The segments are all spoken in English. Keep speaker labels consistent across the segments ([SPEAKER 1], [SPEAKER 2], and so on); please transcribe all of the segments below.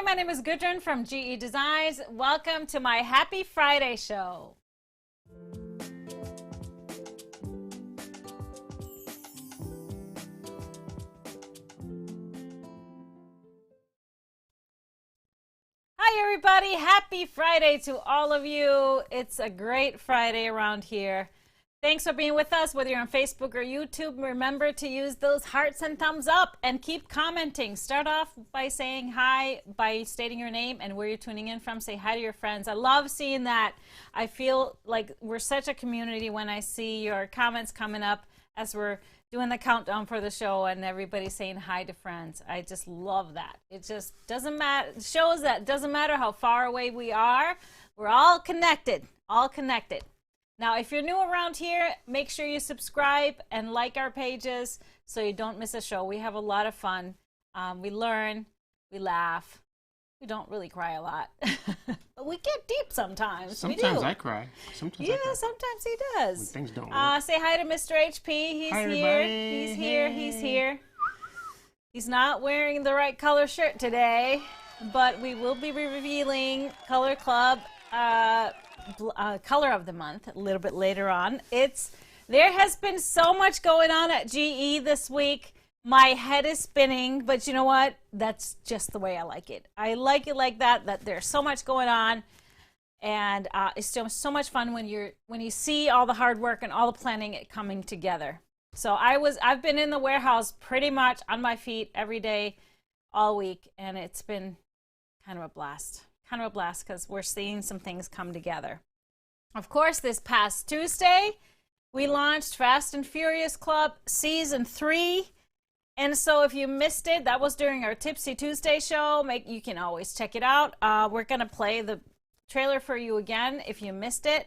[SPEAKER 1] Hi, my name is Gudrun from GE Designs. Welcome to my Happy Friday show. Hi everybody, happy Friday to all of you. It's a great Friday around here. Thanks for being with us, whether you're on Facebook or YouTube. Remember to use those hearts and thumbs up and keep commenting. Start off by saying hi, by stating your name and where you're tuning in from. Say hi to your friends. I love seeing that. I feel like we're such a community when I see your comments coming up as we're doing the countdown for the show and everybody saying hi to friends. I just love that. It just doesn't matter. It shows that it doesn't matter how far away we are. We're all connected, all connected. Now, if you're new around here, make sure you subscribe and like our pages so you don't miss a show. We have a lot of fun. We learn, we laugh. We don't really cry a lot. But we get deep sometimes.
[SPEAKER 2] Sometimes I cry. Sometimes I cry.
[SPEAKER 1] Sometimes he does.
[SPEAKER 2] When things don't work.
[SPEAKER 1] Say hi to Mr. HP. He's
[SPEAKER 2] hi,
[SPEAKER 1] here.
[SPEAKER 2] everybody.
[SPEAKER 1] He's here. He's here. He's not wearing the right color shirt today, but we will be revealing Color Club color of the month a little bit later on. There has been so much going on at GE this week. My head is spinning, but you know what? That's just the way I like it. I like it like that there's so much going on, and it's still so much fun when you see all the hard work and all the planning coming together. So I've been in the warehouse pretty much on my feet every day all week, and it's been kind of a blast. Kind of a blast because we're seeing some things come together. Of course, this past Tuesday, we launched Fast and Furious Club Season 3. And so if you missed it, that was during our Tipsy Tuesday show. You can always check it out. We're going to play the trailer for you again if you missed it.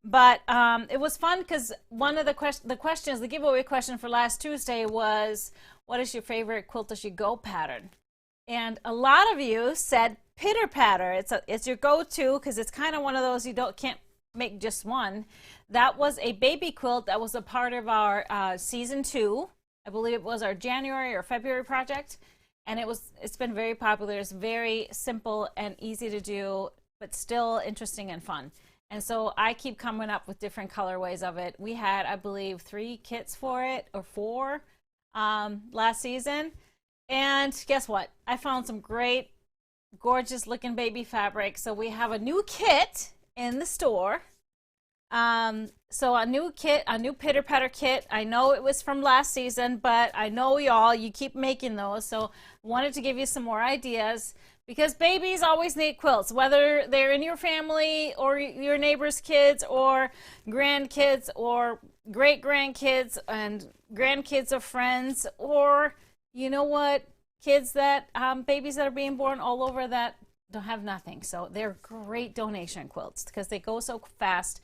[SPEAKER 1] But it was fun because one of the giveaway question for last Tuesday was, what is your favorite Quilt As You Go pattern? And a lot of you said Pitter Patter. It's your go-to because it's kind of one of those can't make just one. That was a baby quilt that was a part of our season 2. I believe it was our January or February project, and it's been very popular. It's very simple and easy to do, but still interesting and fun. And so I keep coming up with different colorways of it. We had, I believe, 3 kits for it, or 4 last season. And guess what? I found some great, gorgeous looking baby fabric. So we have a new kit in the store. So a new kit, a new Pitter Patter kit. I know it was from last season, but I know you keep making those. So wanted to give you some more ideas because babies always need quilts, whether they're in your family or your neighbor's kids or grandkids or great grandkids and grandkids of friends, or you know what, kids babies that are being born all over that don't have nothing. So they're great donation quilts because they go so fast,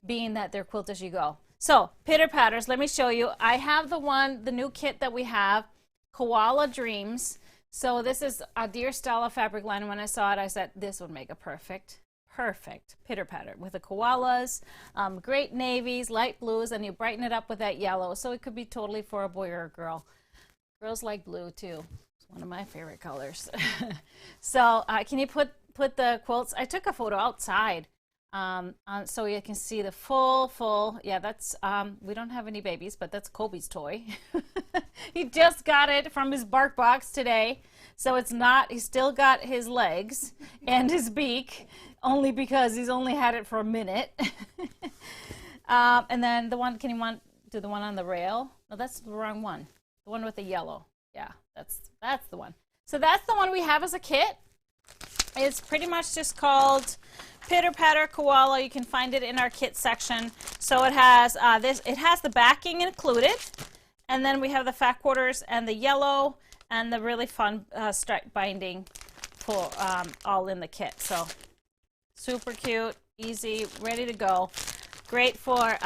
[SPEAKER 1] being that they're Quilt As You Go. So Pitter Patters, let me show you. I have the new kit that we have, Koala Dreams. So this is a Deer Stella fabric line. When I saw it, I said this would make a perfect Pitter Patter with the koalas, great navies, light blues, and you brighten it up with that yellow. So it could be totally for a boy or a girl. Girls like blue too. It's one of my favorite colors. So can you put the quilts? I took a photo outside so you can see the full. Yeah, that's we don't have any babies, but that's Kobe's toy. He just got it from his bark box today. So he's still got his legs and his beak, only because he's only had it for a minute. And then can you do the one on the rail? No, that's the wrong one. The one with the yellow. Yeah, that's the one. So that's the one we have as a kit. It's pretty much just called Pitter Patter Koala. You can find it in our kit section. So it has it has the backing included, and then we have the fat quarters and the yellow and the really fun stripe binding all in the kit. So super cute, easy, ready to go. Great for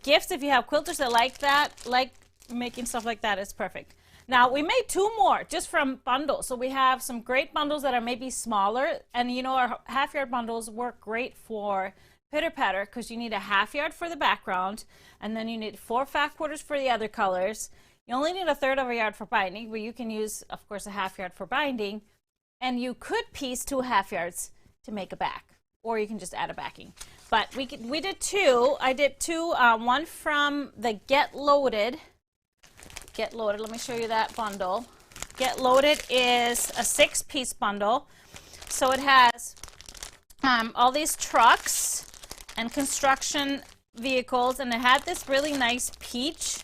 [SPEAKER 1] gifts if you have quilters that like that, like making stuff like that. It's perfect. Now, we made 2 more just from bundles. So we have some great bundles that are maybe smaller. And, you know, our half-yard bundles work great for Pitter Patter because you need a half-yard for the background. And then you need 4 fat quarters for the other colors. You only need a third of a yard for binding, but you can use, of course, a half-yard for binding. and you could piece 2 half yards to make a back, or you can just add a backing. But we did 2. I did 2, one from the Get Loaded. Get Loaded, let me show you that bundle. Get Loaded is a 6-piece bundle. So it has all these trucks and construction vehicles, and it had this really nice peach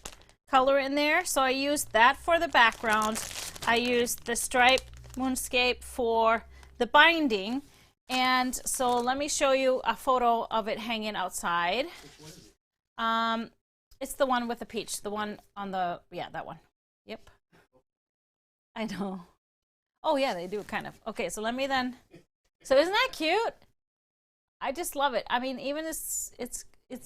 [SPEAKER 1] color in there. So I used that for the background. I used the stripe moonscape for the binding. And so let me show you a photo of it hanging outside. It's the one with the peach, the one on the, yeah, that one. Yep. I know. Oh yeah, they do kind of. Okay, so let me then. So isn't that cute? I just love it. I mean, even it's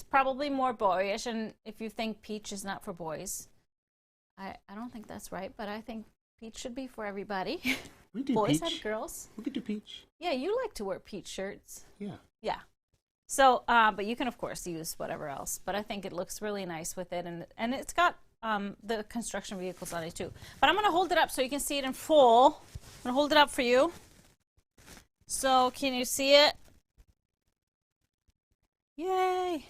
[SPEAKER 1] probably more boyish, and if you think peach is not for boys, I don't think that's right, but I think peach should be for everybody.
[SPEAKER 2] We do
[SPEAKER 1] boys
[SPEAKER 2] peach.
[SPEAKER 1] and girls.
[SPEAKER 2] We could do peach.
[SPEAKER 1] Yeah, you like to wear peach shirts.
[SPEAKER 2] Yeah.
[SPEAKER 1] Yeah. So, but you can of course use whatever else. But I think it looks really nice with it, and it's got the construction vehicles on it too. But I'm gonna hold it up so you can see it in full. I'm gonna hold it up for you. So can you see it? Yay!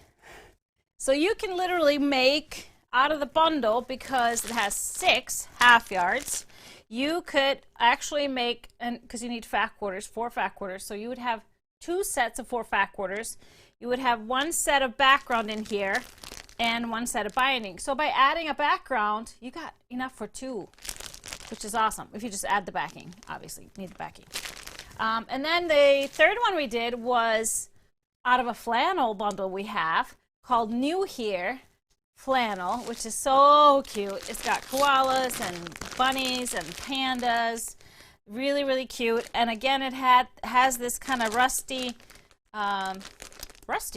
[SPEAKER 1] So you can literally make out of the bundle, because it has 6 half yards. You could actually make, and because you need fat quarters, 4 fat quarters, so you would have 2 sets of 4 fat quarters. You would have 1 set of background in here and 1 set of binding. So by adding a background, you got enough for 2, which is awesome. If you just add the backing, obviously, you need the backing. And then the third one we did was out of a flannel bundle we have called New Here Flannel, which is so cute. It's got koalas and bunnies and pandas. Really, really cute. And again, it has this kind of rusty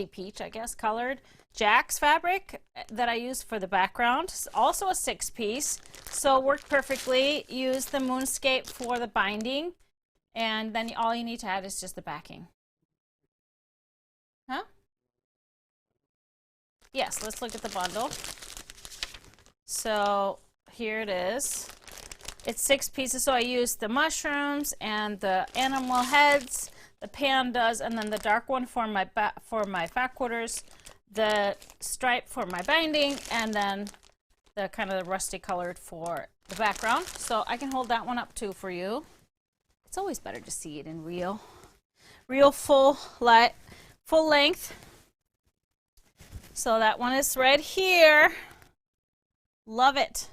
[SPEAKER 1] peach, I guess, colored Jack's fabric that I use for the background. It's also a 6-piece, so it worked perfectly. Use the moonscape for the binding, and then all you need to add is just the backing. Huh? Yes, let's look at the bundle. So here it is. It's 6 pieces, so I used the mushrooms and the animal heads, the pandas, and then the dark one for my fat quarters, the stripe for my binding, and then the kind of rusty colored for the background. So I can hold that one up too for you. It's always better to see it in real full length. So that one is right here. Love it.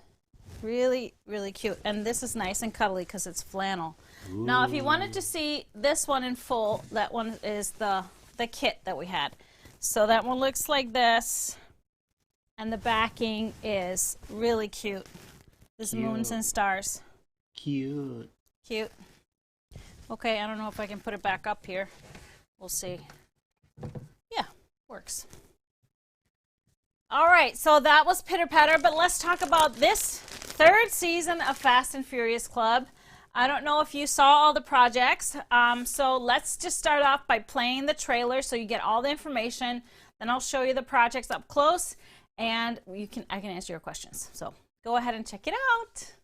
[SPEAKER 1] Really, really cute. And this is nice and cuddly because it's flannel. Ooh. Now, if you wanted to see this one in full, that one is the kit that we had. So that one looks like this. And the backing is really cute. There's moons and stars.
[SPEAKER 2] Cute.
[SPEAKER 1] Cute. Okay, I don't know if I can put it back up here. We'll see. Yeah, works. All right, so that was Pitter Patter, but let's talk about this 3rd season of Fast and Furious Club. I don't know if you saw all the projects, so let's just start off by playing the trailer so you get all the information. Then I'll show you the projects up close, and I can answer your questions. So go ahead and check it out.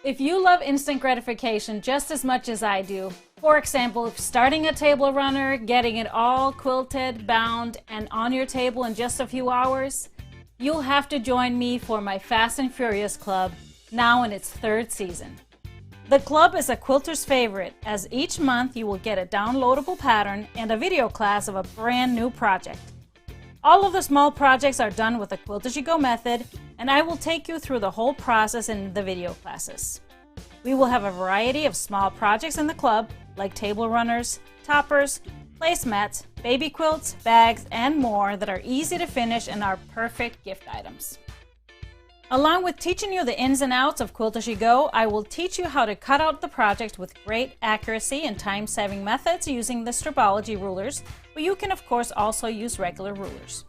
[SPEAKER 1] If you love instant gratification just as much as I do, for example, starting a table runner, getting it all quilted, bound, and on your table in just a few hours, you'll have to join me for my Fast and Furious Club, now in its 3rd season. The club is a quilter's favorite, as each month you will get a downloadable pattern and a video class of a brand new project. All of the small projects are done with the Quilt as you go method, and I will take you through the whole process in the video classes. We will have a variety of small projects in the club, like table runners, toppers, placemats, baby quilts, bags, and more that are easy to finish and are perfect gift items. Along with teaching you the ins and outs of Quilt as you go, I will teach you how to cut out the project with great accuracy and time-saving methods using the Strabology rulers, but you can of course also use regular rulers.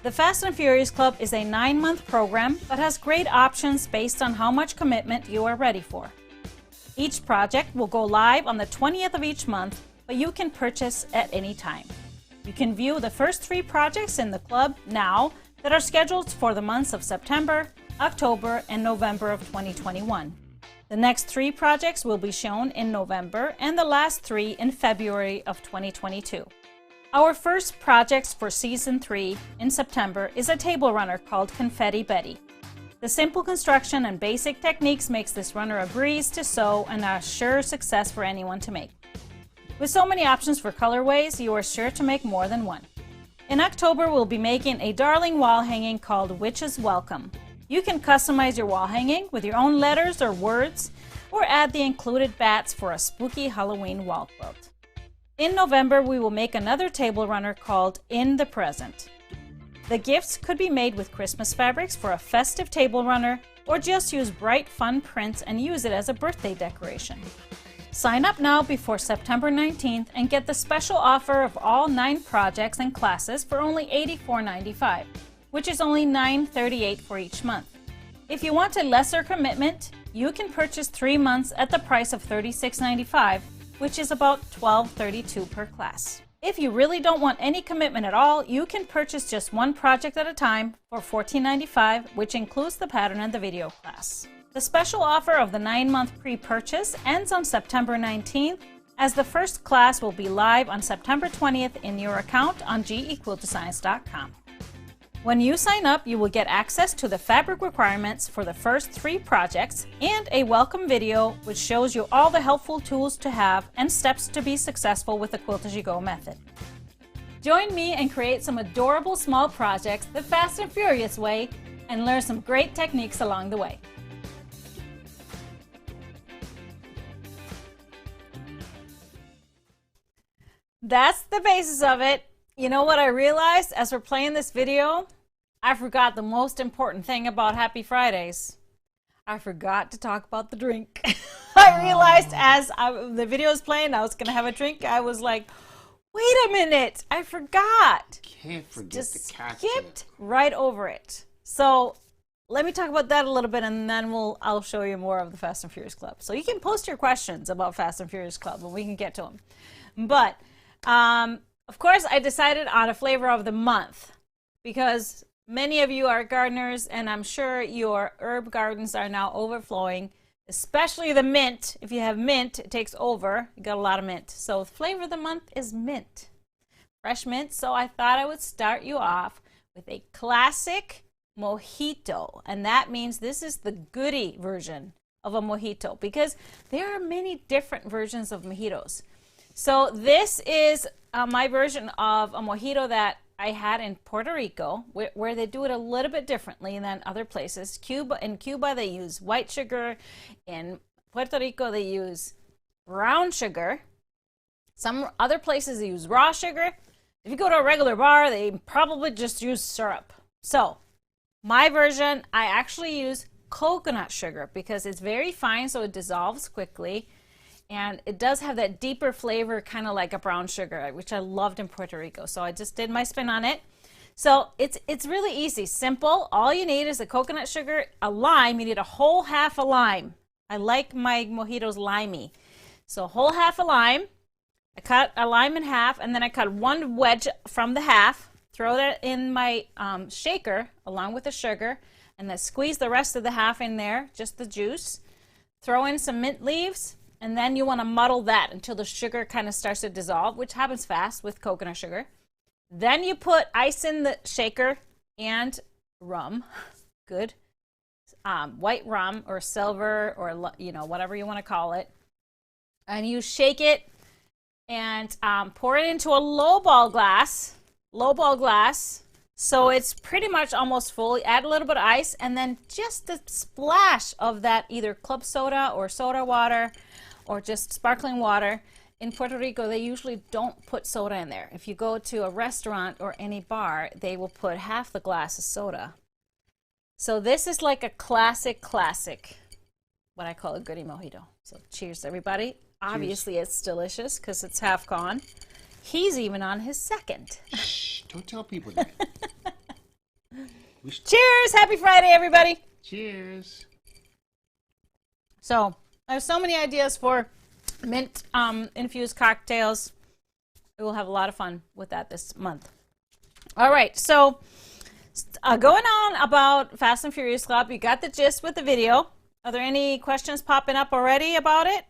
[SPEAKER 1] The Fast and Furious Club is a 9-month program, but has great options based on how much commitment you are ready for. Each project will go live on the 20th of each month, but you can purchase at any time. You can view the first 3 projects in the club now that are scheduled for the months of September, October, and November of 2021. The next 3 projects will be shown in November and the last 3 in February of 2022. Our first project for Season 3 in September is a table runner called Confetti Betty. The simple construction and basic techniques makes this runner a breeze to sew and a sure success for anyone to make. With so many options for colorways, you are sure to make more than one. In October, we'll be making a darling wall hanging called Witch's Welcome. You can customize your wall hanging with your own letters or words, or add the included bats for a spooky Halloween wall quilt. In November, we will make another table runner called In the Present. The gifts could be made with Christmas fabrics for a festive table runner, or just use bright, fun prints and use it as a birthday decoration. Sign up now before September 19th and get the special offer of all 9 projects and classes for only $84.95. which is only $9.38 for each month. If you want a lesser commitment, you can purchase 3 months at the price of $36.95, which is about $12.32 per class. If you really don't want any commitment at all, you can purchase just 1 project at a time for $14.95, which includes the pattern and the video class. The special offer of the 9-month pre-purchase ends on September 19th, as the first class will be live on September 20th in your account on gequiltdesigns.com. When you sign up, you will get access to the fabric requirements for the first 3 projects and a welcome video which shows you all the helpful tools to have and steps to be successful with the Quilt As You Go method. Join me and create some adorable small projects the fast and furious way and learn some great techniques along the way. That's the basis of it. You know what I realized as we're playing this video? I forgot the most important thing about Happy Fridays. I forgot to talk about the drink. I realized as the video was playing, I was going to have a drink. I was like, wait a minute, I forgot.
[SPEAKER 2] Can't forget
[SPEAKER 1] Just
[SPEAKER 2] the cocktail.
[SPEAKER 1] skipped right over it. So let me talk about that a little bit, and then I'll show you more of the Fast and Furious Club. So you can post your questions about Fast and Furious Club, and we can get to them. But of course, I decided on a flavor of the month because many of you are gardeners, and I'm sure your herb gardens are now overflowing, especially the mint. If you have mint, it takes over. You got a lot of mint. So the flavor of the month is mint, fresh mint. So I thought I would start you off with a classic mojito, and that means this is the goodie version of a mojito because there are many different versions of mojitos. So this is my version of a mojito that I had in Puerto Rico, where they do it a little bit differently than other places. In Cuba, they use white sugar. In Puerto Rico, they use brown sugar. Some other places, they use raw sugar. If you go to a regular bar, they probably just use syrup. So my version, I actually use coconut sugar because it's very fine, so it dissolves quickly. And it does have that deeper flavor, kind of like a brown sugar, which I loved in Puerto Rico. So I just did my spin on it. So it's really easy, simple. All you need is a coconut sugar, a lime. You need a whole half a lime. I like my mojitos limey. So a whole half a lime. I cut a lime in half, and then I cut 1 wedge from the half. Throw that in my shaker along with the sugar, and then squeeze the rest of the half in there, just the juice. Throw in some mint leaves. And then you want to muddle that until the sugar kind of starts to dissolve, which happens fast with coconut sugar. Then you put ice in the shaker and rum, good, white rum or silver or whatever you want to call it. And you shake it and pour it into a lowball glass. So it's pretty much almost full. Add a little bit of ice and then just a splash of that either club soda or soda water or just sparkling water. In Puerto Rico, they usually don't put soda in there. If you go to a restaurant or any bar, they will put half the glass of soda. So this is like a classic, what I call a goodie mojito. So cheers, everybody. Cheers. Obviously, it's delicious because it's half gone. He's even on his second.
[SPEAKER 2] Shh, don't tell people that.
[SPEAKER 1] Cheers! Happy Friday, everybody.
[SPEAKER 2] Cheers.
[SPEAKER 1] So I have so many ideas for mint infused cocktails. We will have a lot of fun with that this month. All right, so Going on about Fast and Furious Club, you got the gist with the video. Are there any questions popping up already about it?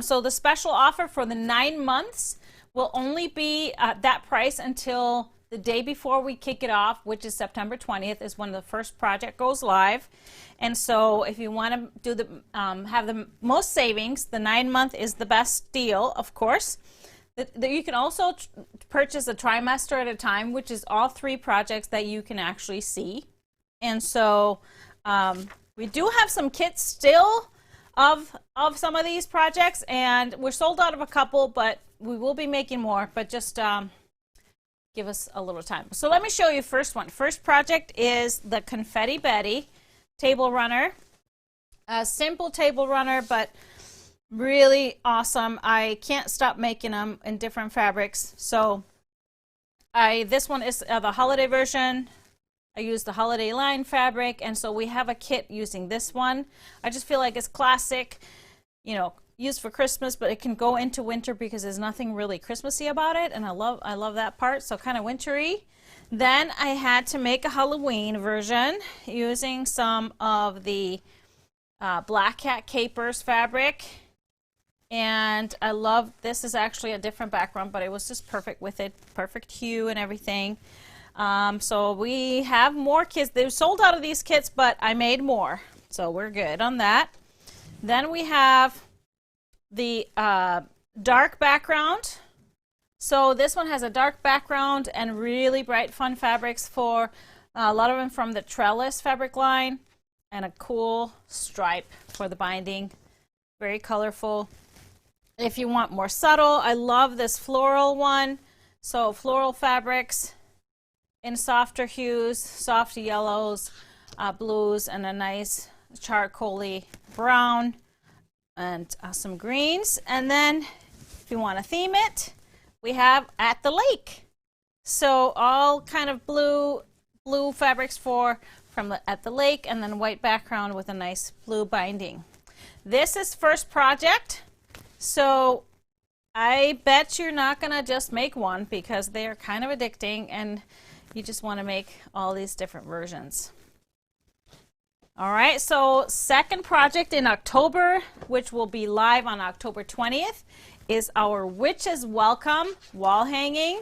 [SPEAKER 1] So the special offer for the 9 months will only be that price until the day before we kick it off, which is September 20th, is when the first project goes live. And so if you want to do the have the most savings, the 9-month is the best deal, of course. You can also purchase a trimester at a time, which is all 3 projects that you can actually see. And so we do have some kits still of some of these projects, and we're sold out of a couple, but we will be making more, but just give us a little time. So let me show you first one. First project is the Confetti Betty table runner. A simple table runner, but really awesome. I can't stop making them in different fabrics. So this one is the holiday version. I used the holiday line fabric, and so we have a kit using this one. I just feel like it's classic, you know, used for Christmas, but it can go into winter because there's nothing really Christmassy about it, and I love that part, so kind of wintry. Then I had to make a Halloween version using some of the Black Cat Capers fabric. And I love, this is actually a different background, but it was just perfect with it, perfect hue and everything. So we have more kits. They've sold out of these kits, but I made more, so we're good on that. Then we have the dark background. So this one has a dark background and really bright fun fabrics for a lot of them from the Trellis fabric line, and a cool stripe for the binding. Very colorful. If you want more subtle, I love this floral one. So floral fabrics in softer hues, soft yellows, blues, and a nice charcoaly brown, and some greens. And then if you want to theme it, we have At the Lake. So all kind of blue fabrics from At the Lake, and then white background with a nice blue binding. This is first project. So I bet you're not going to just make one, because they are kind of addicting and you just want to make all these different versions. All right, so second project in October, which will be live on October 20th, is our Witch's Welcome wall hanging.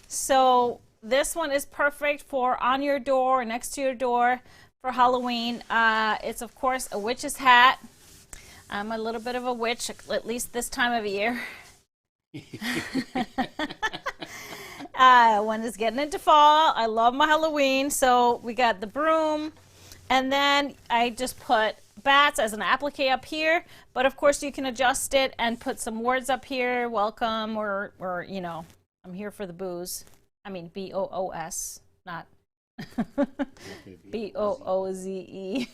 [SPEAKER 1] So this one is perfect for on your door or next to your door for Halloween. It's, of course, a witch's hat. I'm a little bit of a witch, at least this time of year. When it's getting into fall, I love my Halloween. So we got the broom, and then I just put bats as an applique up here. But of course, you can adjust it and put some words up here, welcome, or you know, I'm here for the booze. I mean, BOOS, not BOOZE.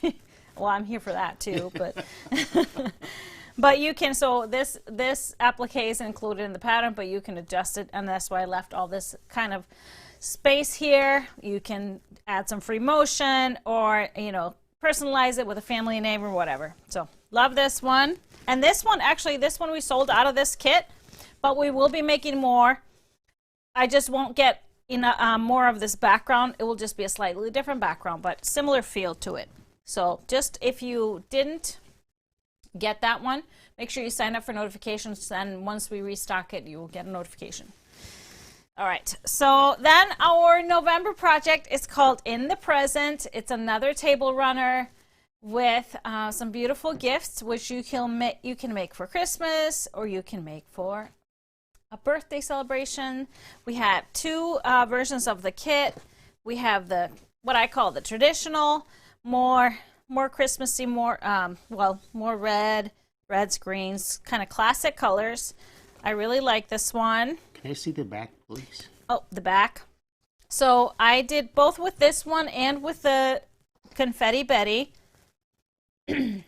[SPEAKER 1] Well, I'm here for that too, but but you can, so this applique is included in the pattern, but you can adjust it, and that's why I left all this kind of space here. You can add some free motion, or, you know, personalize it with a family name or whatever. So love this one. And this one, actually, this one we sold out of this kit, but we will be making more. I just won't get more of this background. It will just be a slightly different background, but similar feel to it. So just if you didn't get that one, make sure you sign up for notifications, and once we restock it, you will get a notification. All right, so then our November project is called In the Present. It's another table runner with some beautiful gifts, which you can make for Christmas, or you can make for a birthday celebration. We have 2 versions of the kit. We have the, what I call the traditional, more Christmassy, more reds, greens, kind of classic colors. I really like this one.
[SPEAKER 2] Can I see the back, please?
[SPEAKER 1] Oh, the back. So I did both with this one and with the Confetti Betty. I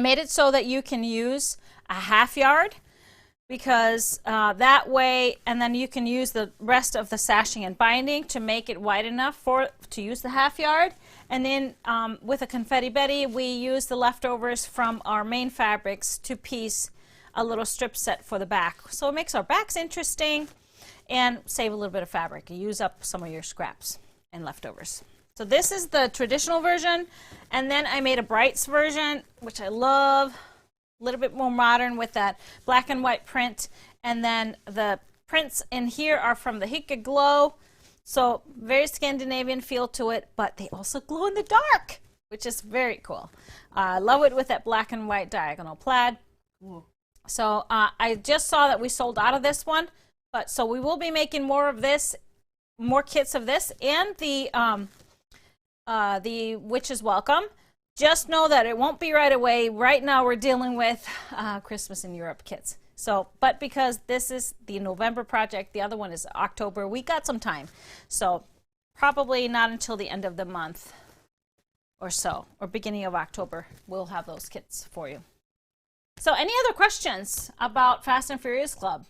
[SPEAKER 1] made it so that you can use a half yard, because that way, and then you can use the rest of the sashing and binding to make it wide enough to use the half yard. And then with a Confetti Betty, we use the leftovers from our main fabrics to piece a little strip set for the back. So it makes our backs interesting, and save a little bit of fabric. You use up some of your scraps and leftovers. So this is the traditional version, and then I made a brights version, which I love, a little bit more modern with that black and white print, and then the prints in here are from the Hika Glow, so very Scandinavian feel to it, but they also glow in the dark, which is very cool. I love it with that black and white diagonal plaid. So I just saw that we sold out of this one, but so we will be making more of this, more kits of this, and the Witch is Welcome. Just know that it won't be right away. Right now we're dealing with Christmas in Europe kits. So, but because this is the November project, the other one is October, we got some time. So probably not until the end of the month or so, or beginning of October, we'll have those kits for you. So any other questions about Fast and Furious Club?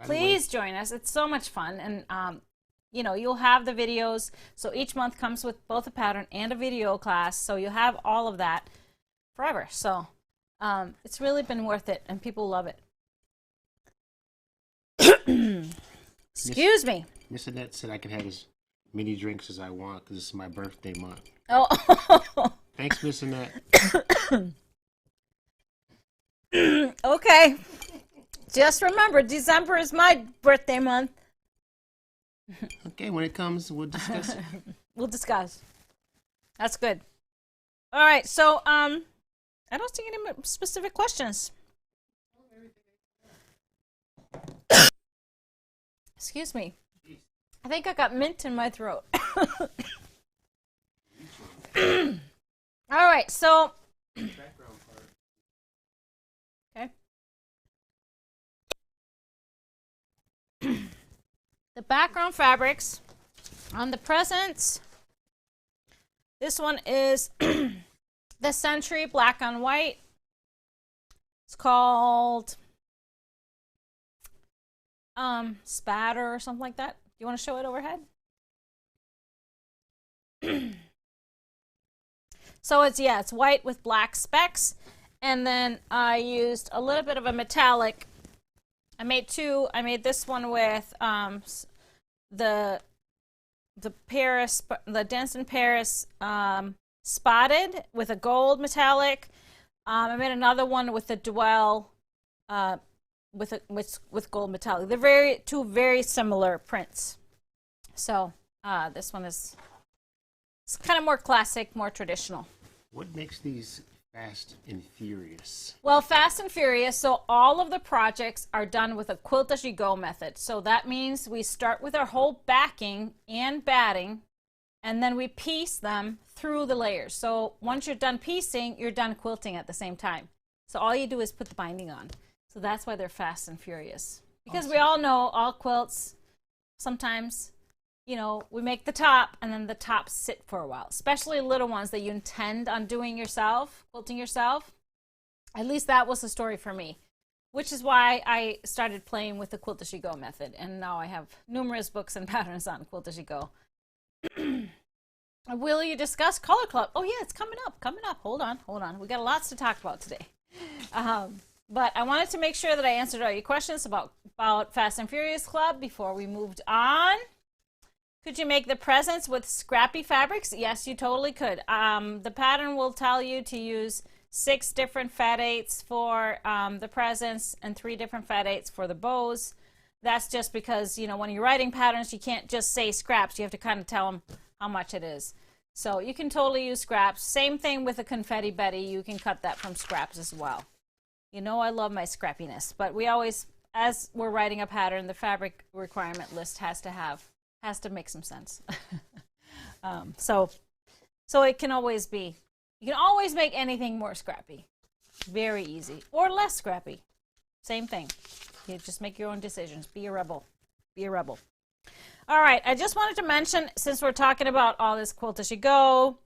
[SPEAKER 1] Please join us. It's so much fun. And, you know, you'll have the videos. So each month comes with both a pattern and a video class. So you have all of that forever. So it's really been worth it, and people love it. Excuse me.
[SPEAKER 2] Miss Annette said I could have as many drinks as I want because it's my birthday month.
[SPEAKER 1] Oh.
[SPEAKER 2] Thanks, Miss Annette.
[SPEAKER 1] Okay. Just remember, December is my birthday month.
[SPEAKER 2] Okay, when it comes, we'll discuss it.
[SPEAKER 1] We'll discuss. That's good. All right, so I don't see any specific questions. Excuse me. I think I got mint in my throat. All right, so okay. The background fabrics on the presents. This one is the Century Black on White. It's called Spatter or something like that. Do you want to show it overhead? So it's white with black specks, and then I used a little bit of a metallic. I made two. I made this one with the Paris, the Denson Paris spotted with a gold metallic. I made another one with the Dwell with gold metallic. They're two very similar prints. So this one is it's kind of more classic, more traditional.
[SPEAKER 2] What makes these Fast and Furious?
[SPEAKER 1] Well, Fast and Furious, so all of the projects are done with a quilt as you go method. So that means we start with our whole backing and batting, and then we piece them through the layers. So once you're done piecing, you're done quilting at the same time. So all you do is put the binding on. So that's why they're Fast and Furious. Because we all know all quilts, sometimes, you know, we make the top and then the tops sit for a while, especially little ones that you intend on doing yourself, quilting yourself. At least that was the story for me, which is why I started playing with the quilt as you go method. And now I have numerous books and patterns on quilt as you go. Will you discuss Color Club? Oh yeah, it's coming up. Hold on. We got lots to talk about today. But I wanted to make sure that I answered all your questions about Fast and Furious Club before we moved on. Could you make the presents with scrappy fabrics? Yes, you totally could. The pattern will tell you to use 6 different fat 8s for the presents and 3 different fat 8s for the bows. That's just because, you know, when you're writing patterns, you can't just say scraps. You have to kind of tell them how much it is. So you can totally use scraps. Same thing with a Confetti Betty. You can cut that from scraps as well. You know I love my scrappiness, but we always, as we're writing a pattern, the fabric requirement list has to make some sense. So it can always be, you can always make anything more scrappy. Very easy. Or less scrappy. Same thing. You just make your own decisions. Be a rebel. Be a rebel. All right, I just wanted to mention, since we're talking about all this quilt as you go,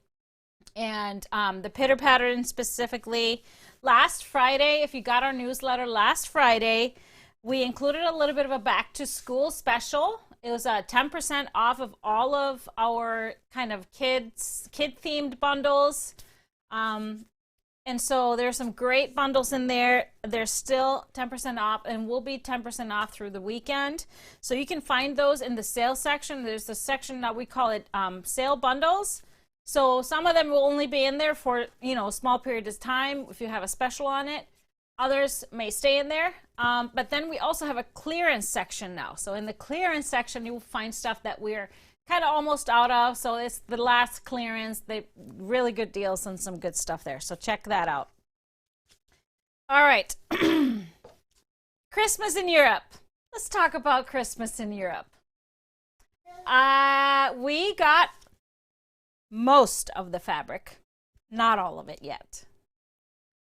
[SPEAKER 1] and the pitter pattern specifically, last Friday, if you got our newsletter last Friday, we included a little bit of a back to school special. It was 10% off of all of our kind of kid themed bundles. And And so there's some great bundles in there. There's still 10% off and will be 10% off through the weekend. So you can find those in the sales section. There's a section that we call it sale bundles. So some of them will only be in there for, a small period of time if you have a special on it. Others may stay in there. But then we also have a clearance section now. So in the clearance section, you will find stuff that we're kind of almost out of. So it's the last clearance. They really good deals and some good stuff there. So check that out. All right. Christmas in Europe. Let's talk about Christmas in Europe. We got most of the fabric, not all of it yet.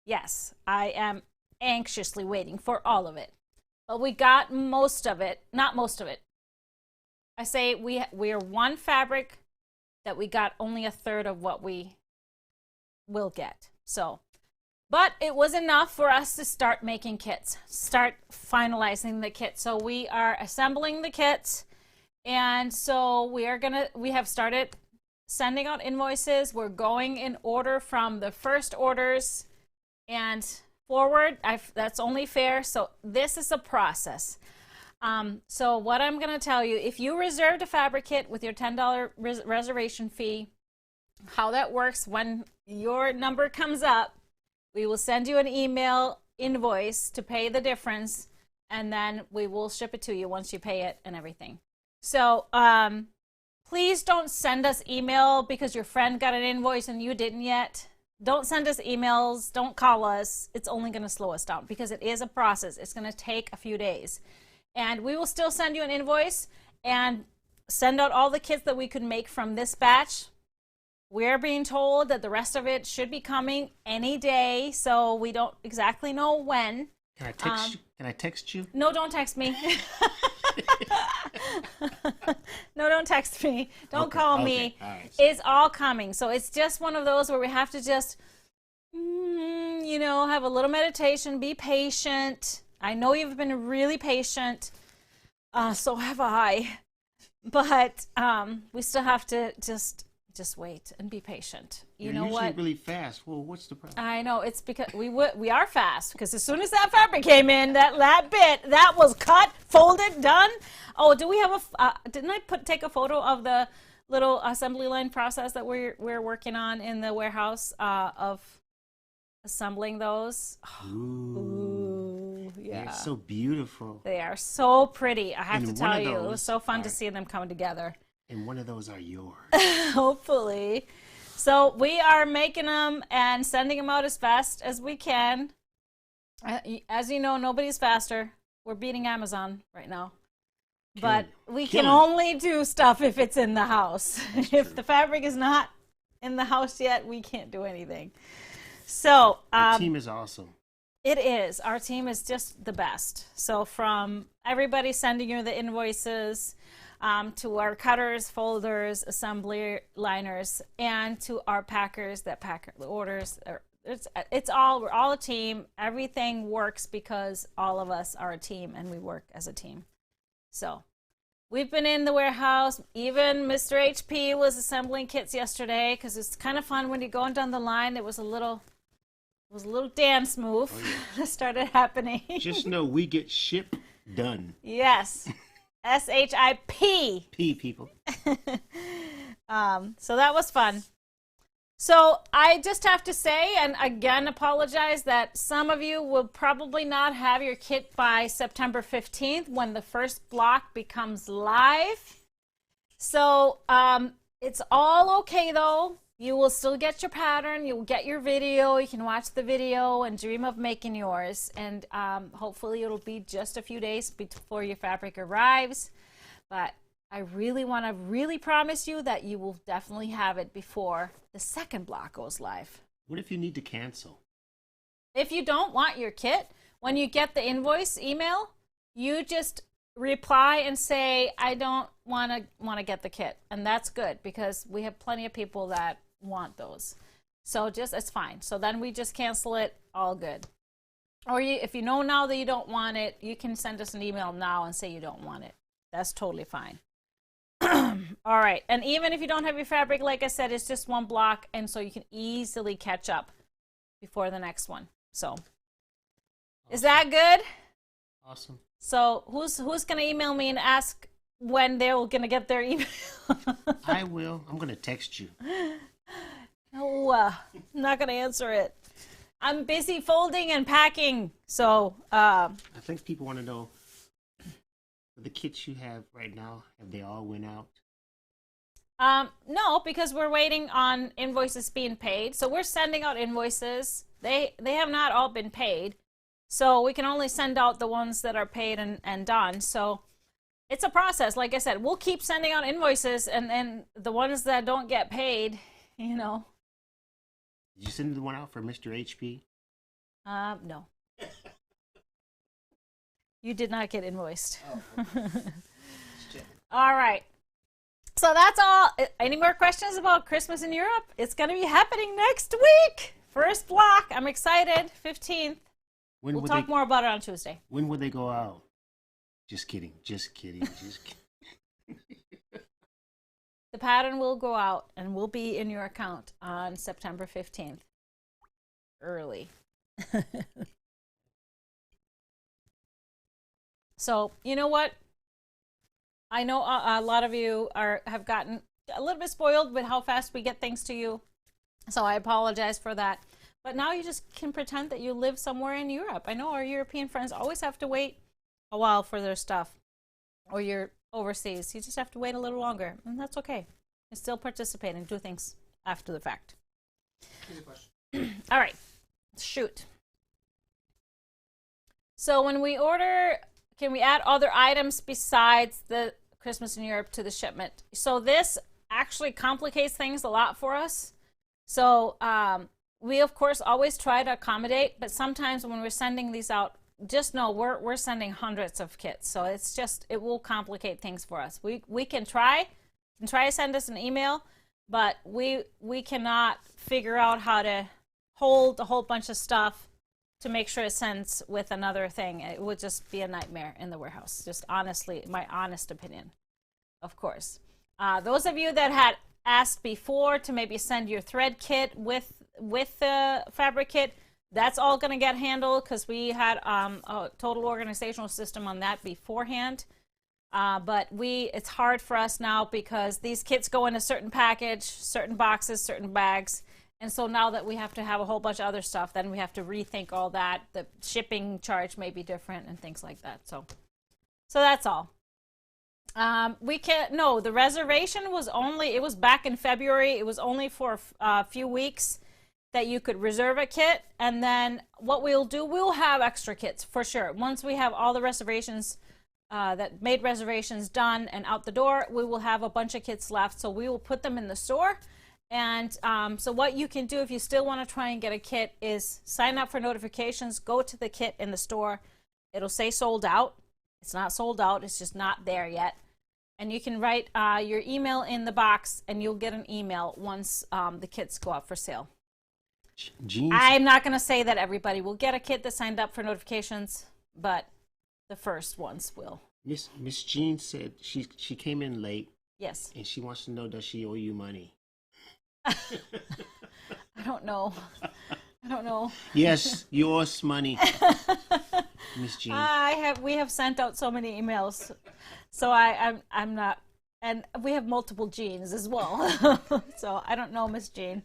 [SPEAKER 1] Yes, I am anxiously waiting for all of it. But we got most of it, not most of it. I say we are one fabric that we got only a third of what we will get. So, but it was enough for us to start making kits, start finalizing the kit. So we are assembling the kits, and so we have started sending out invoices. We're going in order from the first orders and forward. That's only fair. So this is a process. So what I'm going to tell you, if you reserved a fabric kit with your $10 reservation fee, how that works, when your number comes up, we will send you an email invoice to pay the difference, and then we will ship it to you once you pay it and everything. So please don't send us email because your friend got an invoice and you didn't yet. Don't send us emails. Don't call us. It's only going to slow us down because it is a process. It's going to take a few days. And we will still send you an invoice and send out all the kits that we could make from this batch. We're being told that the rest of it should be coming any day, so we don't exactly know when.
[SPEAKER 2] Can I text you? Can I text you?
[SPEAKER 1] No, don't text me. No, don't text me. Don't call me.
[SPEAKER 2] All right.
[SPEAKER 1] It's all coming. So it's just one of those where we have to just, have a little meditation, be patient. I know you've been really patient, so have I. But we still have to just wait and be patient. You know
[SPEAKER 2] usually
[SPEAKER 1] what?
[SPEAKER 2] Really fast. Well, what's the problem?
[SPEAKER 1] I know it's because we are fast because as soon as that fabric came in, that bit that was cut, folded, done. Oh, do we have didn't I take a photo of the little assembly line process that we're working on in the warehouse of assembling those? Ooh, yeah.
[SPEAKER 2] They're so beautiful.
[SPEAKER 1] They are so pretty. I have to tell you,
[SPEAKER 2] those
[SPEAKER 1] it was so fun to see them come together.
[SPEAKER 2] And one of those are yours.
[SPEAKER 1] Hopefully. So we are making them and sending them out as fast as we can. As you know, nobody's faster. We're beating Amazon right now. But we can only do stuff if it's in the house. If the fabric is not in the house yet, we can't do anything. So
[SPEAKER 2] the team is awesome.
[SPEAKER 1] It is. Our team is just the best. So from everybody sending you the invoices, to our cutters, folders, assembly liners, and to our packers that pack the orders. We're all a team. Everything works because all of us are a team and we work as a team. So we've been in the warehouse. Even Mr. HP was assembling kits yesterday because it's kind of fun when you're going down the line. It was a little dance move that started happening.
[SPEAKER 2] Just know we get ship done.
[SPEAKER 1] Yes. SHIP.
[SPEAKER 2] P, people.
[SPEAKER 1] So that was fun. So I just have to say, and again, apologize that some of you will probably not have your kit by September 15th when the first block becomes live. So it's all okay though. You will still get your pattern. You will get your video. You can watch the video and dream of making yours. And hopefully it'll be just a few days before your fabric arrives. But I really want to promise you that you will definitely have it before the second block goes live.
[SPEAKER 2] What if you need to cancel?
[SPEAKER 1] If you don't want your kit, when you get the invoice email, you just reply and say, I don't want to get the kit. And that's good because we have plenty of people that want those. So it's fine. So then we just cancel it, all good. Or if you know now that you don't want it, you can send us an email now and say you don't want it. That's totally fine. All right. And even if you don't have your fabric, like I said, it's just one block. And so you can easily catch up before the next one. So, is that good?
[SPEAKER 2] Awesome.
[SPEAKER 1] So, who's going to email me and ask when they're going to get their email?
[SPEAKER 2] I will. I'm going to text you.
[SPEAKER 1] No, I'm not going to answer it. I'm busy folding and packing. So,
[SPEAKER 2] I think people want to know, the kits you have right now, have they all went out?
[SPEAKER 1] No, because we're waiting on invoices being paid. So we're sending out invoices. They have not all been paid. So we can only send out the ones that are paid and done. So it's a process. Like I said, we'll keep sending out invoices, and then the ones that don't get paid, you know.
[SPEAKER 2] Did you send the one out for Mr. HP?
[SPEAKER 1] No. You did not get invoiced.
[SPEAKER 2] Oh, okay.
[SPEAKER 1] All right. So that's all. Any more questions about Christmas in Europe? It's going to be happening next week. First block. I'm excited. 15th. We'll talk more about it on Tuesday.
[SPEAKER 2] When will they go out? Just kidding. Just kidding. Just kidding.
[SPEAKER 1] The pattern will go out and will be in your account on September 15th. Early. So, you know what? I know a lot of you have gotten a little bit spoiled with how fast we get things to you. So I apologize for that. But now you just can pretend that you live somewhere in Europe. I know our European friends always have to wait a while for their stuff. Or you're overseas. You just have to wait a little longer. And that's okay. You still participate and do things after the fact.
[SPEAKER 2] Here's a question.
[SPEAKER 1] All right. Shoot. So when we order, can we add other items besides the Christmas in Europe to the shipment? So this actually complicates things a lot for us. So we of course always try to accommodate, but sometimes when we're sending these out, just know we're sending hundreds of kits. So it's just, it will complicate things for us. We can try to send us an email, but we cannot figure out how to hold a whole bunch of stuff to make sure it sends with another thing. It would just be a nightmare in the warehouse. Just honestly, my honest opinion, of course. Those of you that had asked before to maybe send your thread kit with the fabric kit, that's all going to get handled because we had a total organizational system on that beforehand. But it's hard for us now because these kits go in a certain package, certain boxes, certain bags. And so now that we have to have a whole bunch of other stuff, then we have to rethink all that. The shipping charge may be different and things like that. So that's all. The reservation was it was back in February. It was only for a few weeks that you could reserve a kit. And then what we'll do, we'll have extra kits for sure. Once we have all the reservations that made reservations done and out the door, we will have a bunch of kits left. So we will put them in the store. And so what you can do if you still want to try and get a kit is sign up for notifications, go to the kit in the store. It'll say sold out. It's not sold out. It's just not there yet. And you can write your email in the box and you'll get an email once the kits go out for sale.
[SPEAKER 2] Jeans?
[SPEAKER 1] I'm not going to say that everybody will get a kit that signed up for notifications, but the first ones will.
[SPEAKER 2] Miss Jean said she came in late.
[SPEAKER 1] Yes.
[SPEAKER 2] And she wants to know, does she owe you money?
[SPEAKER 1] I don't know.
[SPEAKER 2] Yes, you owe us money, Miss Jean.
[SPEAKER 1] We have sent out so many emails, so I'm not, and we have multiple Jeans as well. So I don't know, Miss Jean.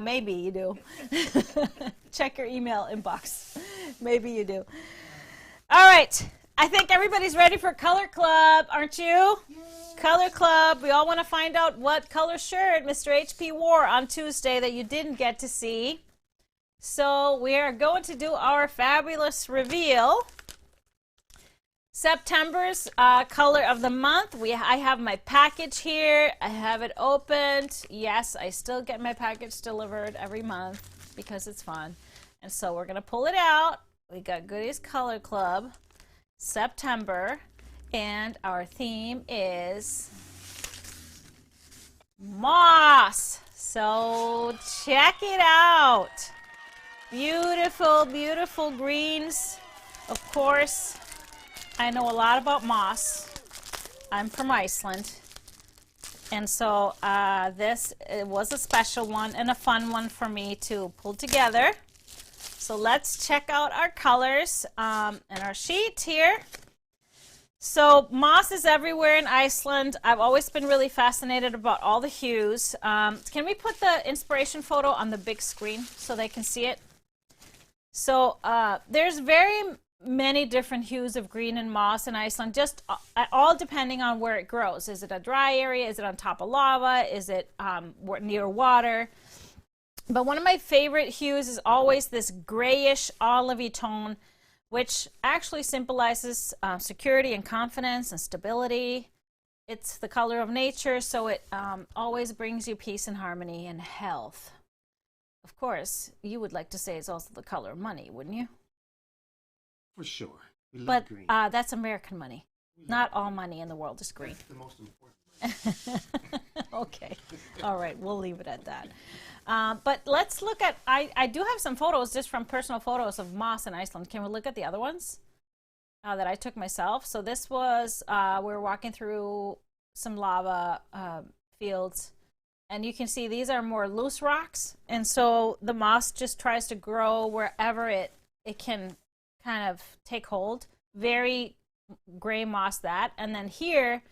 [SPEAKER 1] Maybe you do. Check your email inbox. Maybe you do. All right. I think everybody's ready for Color Club, aren't you? Yay. Color Club. We all want to find out what color shirt Mr. HP wore on Tuesday that you didn't get to see. So we are going to do our fabulous reveal. September's color of the month. I have my package here. I have it opened. Yes, I still get my package delivered every month because it's fun. And so we're going to pull it out. We got Goodies Color Club, September, and our theme is moss. So check it out. Beautiful, beautiful greens. Of course, I know a lot about moss. I'm from Iceland. And so it was a special one and a fun one for me to pull together. So let's check out our colors and our sheet here. So moss is everywhere in Iceland. I've always been really fascinated about all the hues. Can we put the inspiration photo on the big screen so they can see it? So there's very many different hues of green and moss in Iceland, just all depending on where it grows. Is it a dry area? Is it on top of lava? Is it near water? But one of my favorite hues is always this grayish olivey tone, which actually symbolizes security and confidence and stability. It's the color of nature, so it always brings you peace and harmony and health. Of course, you would like to say it's also the color of money, wouldn't you?
[SPEAKER 2] For sure. We love
[SPEAKER 1] But
[SPEAKER 2] green.
[SPEAKER 1] that's American money. Not all money in the world is green.
[SPEAKER 2] That's the most important money.
[SPEAKER 1] Okay. All right. We'll leave it at that. But let's look at, I do have some photos just from personal photos of moss in Iceland. Can we look at the other ones that I took myself? So this was, we were walking through some lava fields. And you can see these are more loose rocks. And so the moss just tries to grow wherever it can kind of take hold. Very gray moss that. And then here,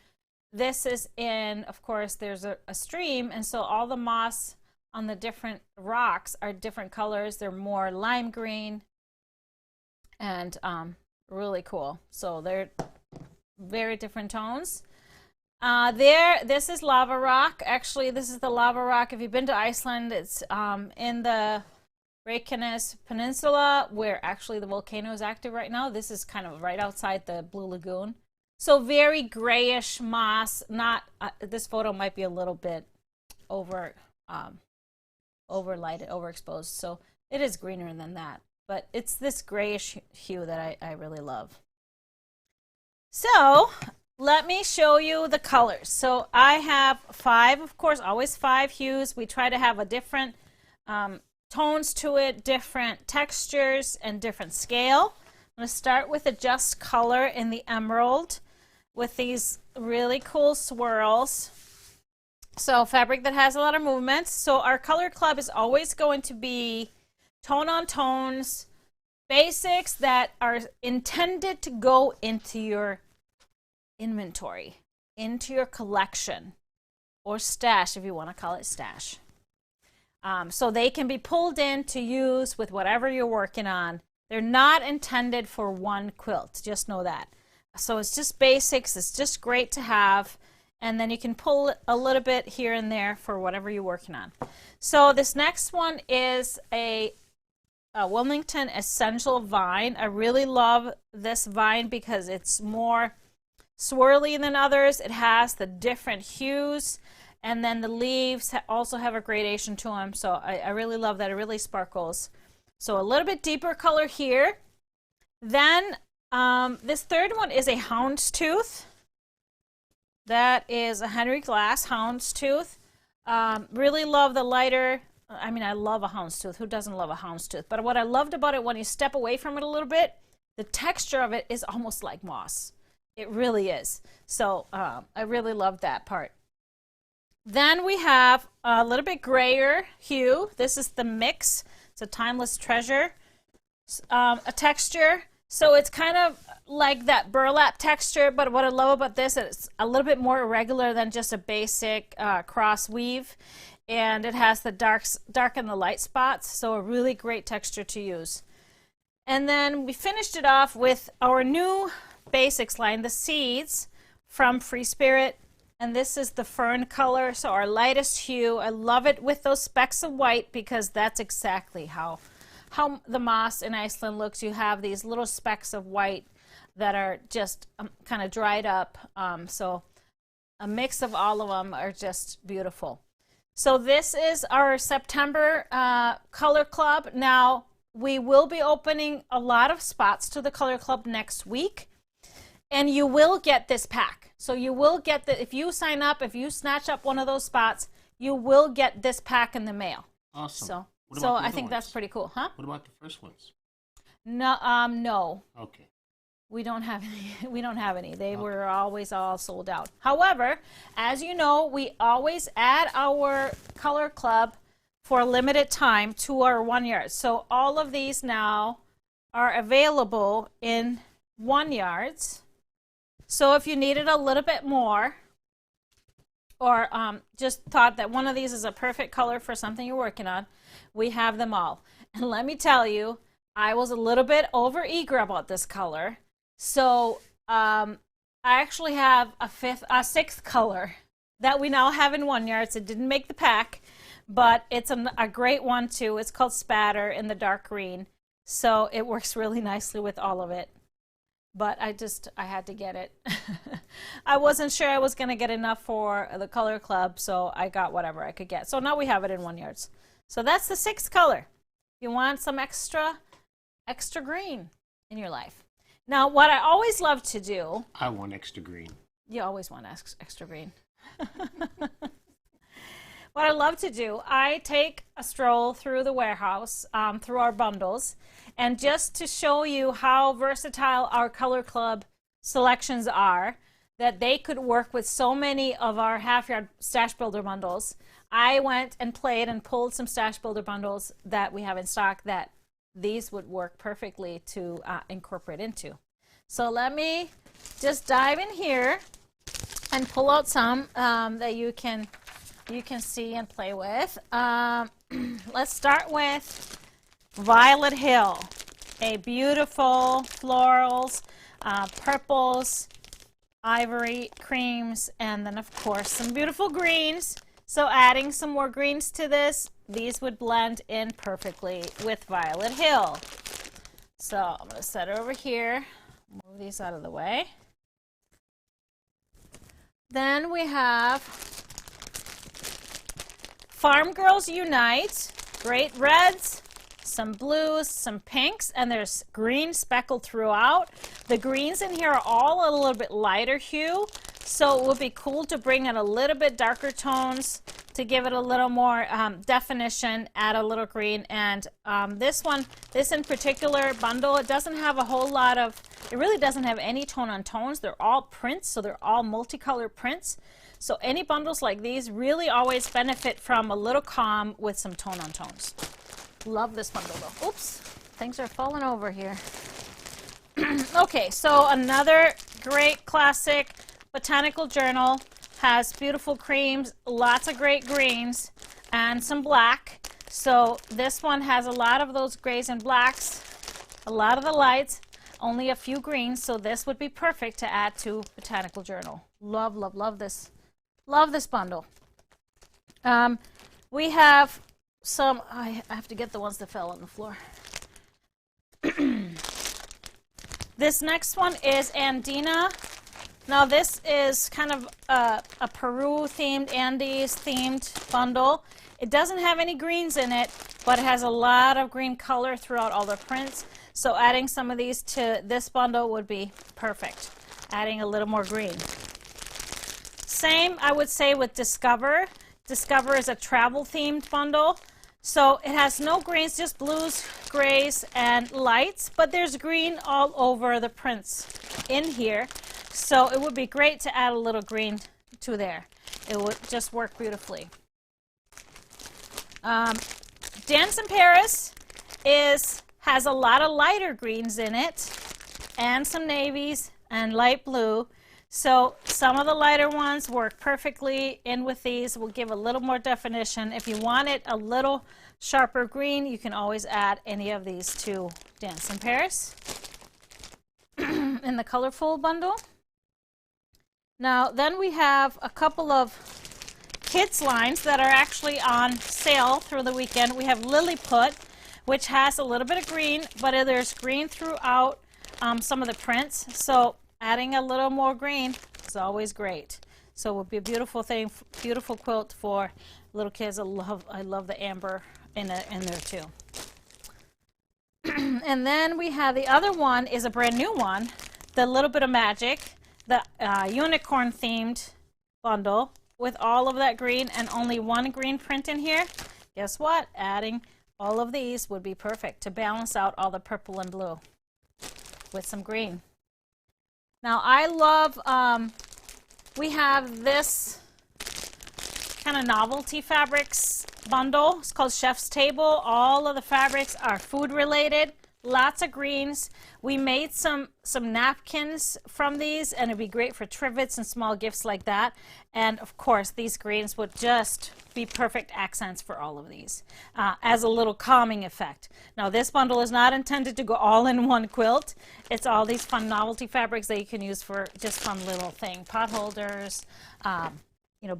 [SPEAKER 1] this is in, of course, there's a stream. And so all the moss on the different rocks are different colors. They're more lime green and really cool. So they're very different tones. This is lava rock. Actually, this is the lava rock. If you've been to Iceland, it's in the Reykjanes Peninsula, where actually the volcano is active right now. This is kind of right outside the Blue Lagoon. So very grayish moss. Not this photo might be a little bit overlighted, overexposed. So it is greener than that, but it's this grayish hue that I really love. So let me show you the colors. So I have 5, of course, always 5 hues. We try to have a different tones to it, different textures, and different scale. I'm going to start with the Just Color in the emerald with these really cool swirls. So fabric that has a lot of movement. So our color club is always going to be tone on tones, basics that are intended to go into your inventory, into your collection, or stash if you want to call it stash. So they can be pulled in to use with whatever you're working on. They're not intended for one quilt, just know that. So it's just basics, it's just great to have, and then you can pull a little bit here and there for whatever you're working on. So this next one is a Wilmington Essential Vine. I really love this vine because it's more swirly than others. It has the different hues, and then the leaves also have a gradation to them. So I really love that. It really sparkles. So a little bit deeper color here. Then this third one is a houndstooth. That is a Henry Glass houndstooth. Really love the lighter. I mean, I love a houndstooth. Who doesn't love a houndstooth? But what I loved about it, when you step away from it a little bit, the texture of it is almost like moss. It really is. So I really love that part. Then we have a little bit grayer hue. This is the Mix. It's a Timeless Treasure. A texture. So it's kind of like that burlap texture, but what I love about this is it's a little bit more irregular than just a basic cross weave. And it has the dark and the light spots, so a really great texture to use. And then we finished it off with our new basics line, the Seeds from Free Spirit. And this is the fern color, so our lightest hue. I love it with those specks of white because that's exactly how the moss in Iceland looks. You have these little specks of white that are just kind of dried up. So a mix of all of them are just beautiful. So this is our September Color Club. Now, we will be opening a lot of spots to the Color Club next week. And you will get this pack. So you will get if you sign up, if you snatch up one of those spots, you will get this pack in the mail.
[SPEAKER 2] Awesome.
[SPEAKER 1] So I think that's pretty cool, huh?
[SPEAKER 2] What about the first ones?
[SPEAKER 1] No, no.
[SPEAKER 2] Okay.
[SPEAKER 1] We don't have any. We don't have any. They were always all sold out. However, as you know, we always add our Color Club for a limited time to our 1 yard. So all of these now are available in 1 yards. So if you needed a little bit more, or just thought that one of these is a perfect color for something you're working on, we have them all. And let me tell you, I was a little bit over eager about this color. So I actually have a sixth color that we now have in 1 yard. So it didn't make the pack, but it's a great one too. It's called Spatter in the dark green. So it works really nicely with all of it. But I had to get it. I wasn't sure I was going to get enough for the color club, so I got whatever I could get. So now we have it in 1 yard. So that's the sixth color. You want some extra green in your life. Now, what I always love to do...
[SPEAKER 2] I want extra green.
[SPEAKER 1] You always want extra green. What I love to do, I take a stroll through the warehouse, through our bundles, and just to show you how versatile our Color Club selections are, that they could work with so many of our half-yard stash builder bundles, I went and played and pulled some stash builder bundles that we have in stock that these would work perfectly to incorporate into. So let me just dive in here and pull out some that you can see and play with. Let's start with Violet Hill. A beautiful florals, purples, ivory, creams, and then of course some beautiful greens. So adding some more greens to this, these would blend in perfectly with Violet Hill. So I'm going to set it over here, move these out of the way. Then we have Farm Girls Unite, great reds, some blues, some pinks, and there's green speckled throughout. The greens in here are all a little bit lighter hue, so it would be cool to bring in a little bit darker tones to give it a little more definition, add a little green. And this in particular bundle, it doesn't have a whole lot of, it really doesn't have any tone on tones. They're all prints, so they're all multicolored prints. So any bundles like these really always benefit from a little calm with some tone on tones. Love this bundle though. Oops, things are falling over here. Okay, so another great classic botanical journal has beautiful creams, lots of great greens, and some black. So this one has a lot of those grays and blacks, a lot of the lights, only a few greens. So this would be perfect to add to botanical journal. Love, love, love this. Love this bundle. We have some, I have to get the ones that fell on the floor. This next one is Andina. Now this is kind of a Peru themed, Andes themed bundle. It doesn't have any greens in it, but it has a lot of green color throughout all the prints. So adding some of these to this bundle would be perfect. Adding a little more green. Same, I would say, with Discover. Discover is a travel themed bundle. So it has no greens, just blues, grays, and lights, but there's green all over the prints in here. So it would be great to add a little green to there. It would just work beautifully. Dance in Paris has a lot of lighter greens in it, and some navies and light blue. So some of the lighter ones work perfectly in with these. Will give a little more definition. If you want it a little sharper green, you can always add any of these to Dance in Paris in the colorful bundle. Now then we have a couple of kids lines that are actually on sale through the weekend. We have Lilliput, which has a little bit of green, but there's green throughout some of the prints. So adding a little more green is always great. So it would be a beautiful thing, beautiful quilt for little kids. I love the amber in there too. And then we have the other one is a brand new one, the Little Bit of Magic, the unicorn themed bundle with all of that green and only one green print in here. Guess what? Adding all of these would be perfect to balance out all the purple and blue with some green. Now I love, we have this kind of novelty fabrics bundle. It's called Chef's Table. All of the fabrics are food related. Lots of greens. We made some napkins from these, and it'd be great for trivets and small gifts like that. And of course, these greens would just be perfect accents for all of these as a little calming effect. Now, this bundle is not intended to go all in one quilt. It's all these fun novelty fabrics that you can use for just fun little thing, pot holders,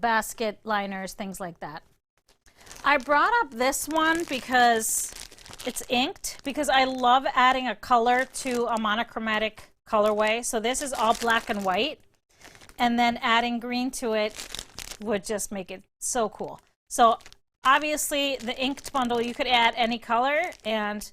[SPEAKER 1] basket liners, things like that. I brought up this one because it's inked, because I love adding a color to a monochromatic colorway. So this is all black and white, and then adding green to it would just make it so cool. So obviously the inked bundle, you could add any color, and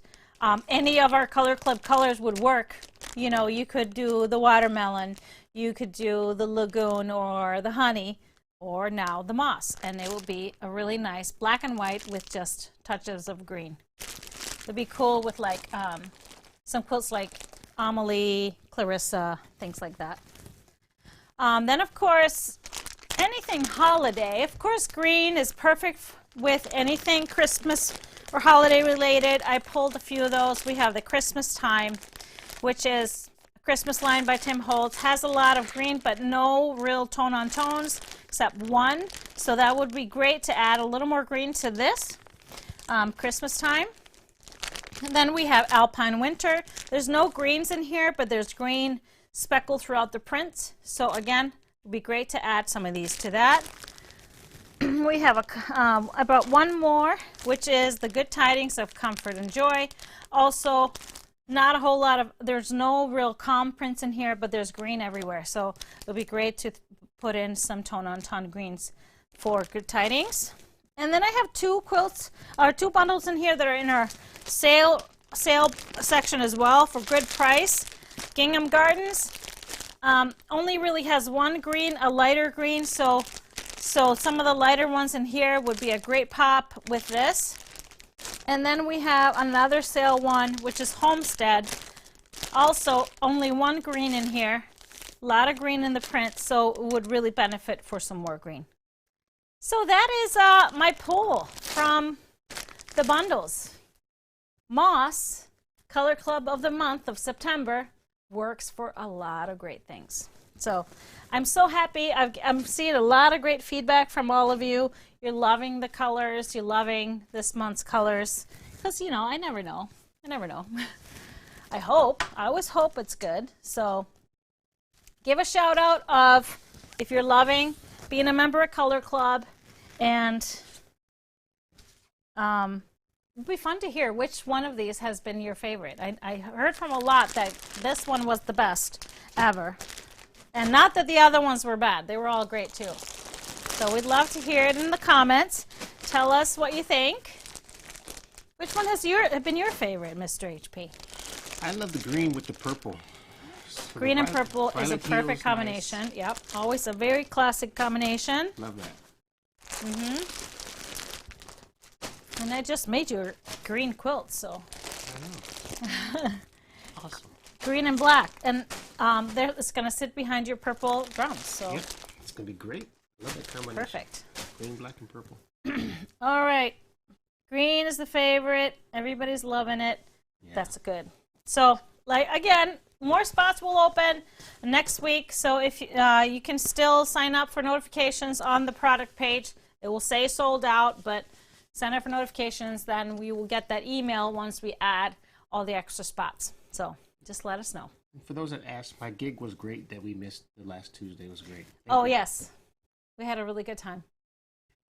[SPEAKER 1] any of our Color Club colors would work. You could do the watermelon, you could do the lagoon or the honey, or now the moss, and it will be a really nice black and white with just touches of green. It'd be cool with like some quilts like Amelie, Clarissa, things like that. Then of course, anything holiday. Of course, green is perfect with anything Christmas or holiday related. I pulled a few of those. We have the Christmas Time, which is a Christmas line by Tim Holtz. Has a lot of green, but no real tone on tones except one. So that would be great to add a little more green to this Christmas Time. And then we have Alpine Winter. There's no greens in here, but there's green speckled throughout the print. So again, it would be great to add some of these to that. We have about one more, which is the Good Tidings of Comfort and Joy. Also, not a whole lot of, there's no real calm prints in here, but there's green everywhere. So it would be great to put in some tone-on-tone greens for Good Tidings. And then I have two bundles in here that are in our sale section as well for good price. Gingham Gardens only really has one green, a lighter green, so some of the lighter ones in here would be a great pop with this. And then we have another sale one, which is Homestead. Also, only one green in here. A lot of green in the print, so it would really benefit for some more green. So that is my pull from the bundles. Moss, Color Club of the month of September, works for a lot of great things. So I'm so happy. I'm seeing a lot of great feedback from all of you. You're loving the colors. You're loving this month's colors. Because, I never know. I always hope it's good. So give a shout out of if you're loving being a member of Color Club, and it'd be fun to hear which one of these has been your favorite. I heard from a lot that this one was the best ever. And not that the other ones were bad. They were all great too. So we'd love to hear it in the comments. Tell us what you think. Which one has been your favorite, Mr. HP?
[SPEAKER 2] I love the green with the purple. So
[SPEAKER 1] green and purple is a perfect combination.
[SPEAKER 2] Nice.
[SPEAKER 1] Yep, always a very classic combination.
[SPEAKER 2] Love that.
[SPEAKER 1] And I just made you a green quilt, so.
[SPEAKER 2] I know. Awesome.
[SPEAKER 1] Green and black, and it's going to sit behind your purple drums. So.
[SPEAKER 2] Yep, it's going to be great. Love that combination.
[SPEAKER 1] Perfect.
[SPEAKER 2] Green, black, and purple.
[SPEAKER 1] All right. Green is the favorite. Everybody's loving it.
[SPEAKER 2] Yeah.
[SPEAKER 1] That's good. So, again, more spots will open next week. So if you can still sign up for notifications on the product page. It will say sold out, but sign up for notifications. Then we will get that email once we add all the extra spots. So just let us know.
[SPEAKER 2] And for those that asked, my gig was great that we missed the last Tuesday. It was great.
[SPEAKER 1] Thank you. Yes. We had a really good time.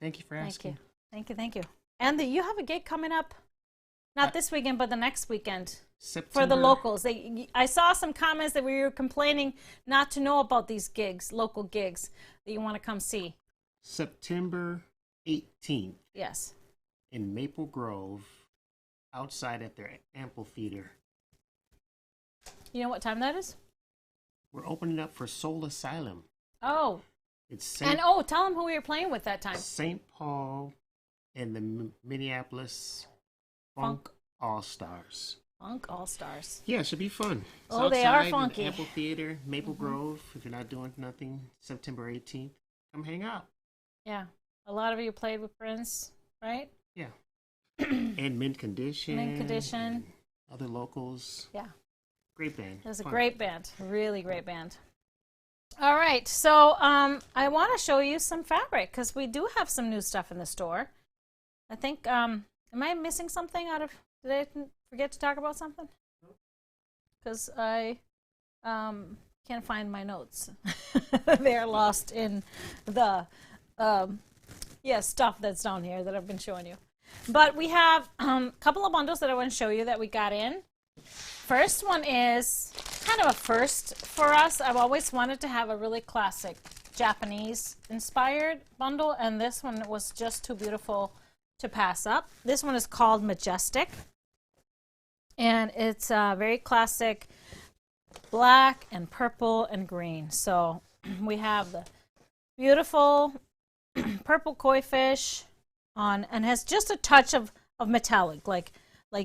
[SPEAKER 2] Thank you for asking.
[SPEAKER 1] Thank you. And you have a gig coming up, not this weekend, but the next weekend.
[SPEAKER 2] September.
[SPEAKER 1] For the locals. I saw some comments that we were complaining not to know about these gigs, local gigs, that you want to come see.
[SPEAKER 2] September 18th.
[SPEAKER 1] Yes.
[SPEAKER 2] In Maple Grove, outside at their amphitheater.
[SPEAKER 1] You know what time that is?
[SPEAKER 2] We're opening up for Soul Asylum.
[SPEAKER 1] Oh.
[SPEAKER 2] It's
[SPEAKER 1] tell them who you're playing with that time.
[SPEAKER 2] St. Paul and the Minneapolis Funk All-Stars.
[SPEAKER 1] Funk All-Stars.
[SPEAKER 2] Yeah, it should be fun. It's
[SPEAKER 1] they are
[SPEAKER 2] outside
[SPEAKER 1] funky.
[SPEAKER 2] in the amphitheater, Maple Grove. If you're not doing nothing, September 18th, come hang out.
[SPEAKER 1] Yeah. A lot of you played with Prince, right?
[SPEAKER 2] Yeah. And Mint Condition.
[SPEAKER 1] Mint Condition.
[SPEAKER 2] Other locals.
[SPEAKER 1] Yeah.
[SPEAKER 2] Great band.
[SPEAKER 1] It was a
[SPEAKER 2] Fun.
[SPEAKER 1] great band. Really great band. All right. So I want to show you some fabric because we do have some new stuff in the store. I think, am I missing something out of, did I forget to talk about something? Because I can't find my notes. They're lost in the stuff that's down here that I've been showing you. But we have a couple of bundles that I want to show you that we got in. First one is kind of a first for us. I've always wanted to have a really classic Japanese inspired bundle, and this one was just too beautiful to pass up. This one is called Majestic, and it's very classic black and purple and green. So we have the beautiful purple koi fish on, and has just a touch of metallic, like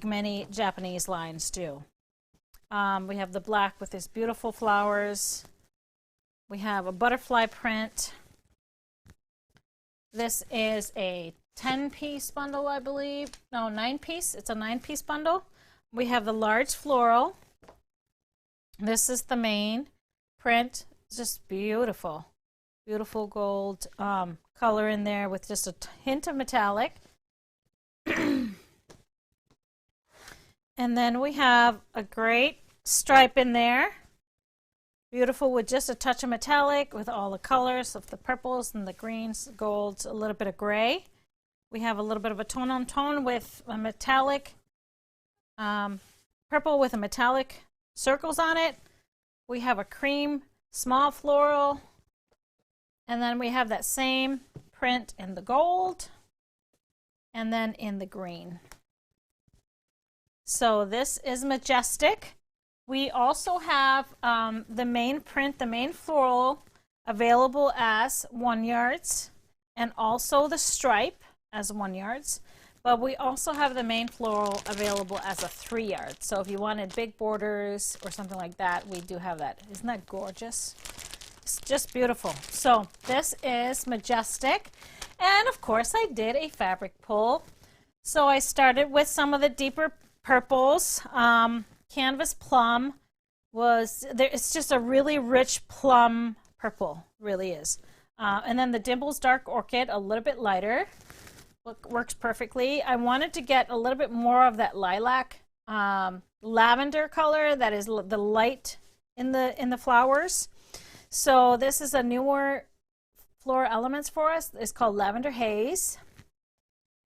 [SPEAKER 1] many Japanese lines do. We have the black with these beautiful flowers. We have a butterfly print. This is a 10-piece bundle, I believe. No, 9-piece. It's a 9-piece bundle. We have the large floral. This is the main print. It's just beautiful. Beautiful gold color in there with just a hint of metallic. And then we have a great stripe in there. Beautiful with just a touch of metallic with all the colors of the purples and the greens, golds, a little bit of gray. We have a little bit of a tone-on-tone with a metallic, purple with a metallic circles on it. We have a cream small floral. And then we have that same print in the gold and then in the green. So this is Majestic. We also have the main print, the main floral, available as 1 yards, and also the stripe as 1 yards. But we also have the main floral available as a 3 yard. So if you wanted big borders or something like that, we do have that. Isn't that gorgeous? It's just beautiful. So this is Majestic. And of course I did a fabric pull. So I started with some of the deeper purples. Canvas Plum was there. It's just a really rich plum purple, really is. And then the Dimples Dark Orchid, a little bit lighter, works perfectly. I wanted to get a little bit more of that lilac lavender color that is the light in the flowers. So this is a newer floral elements for us. It's called Lavender Haze.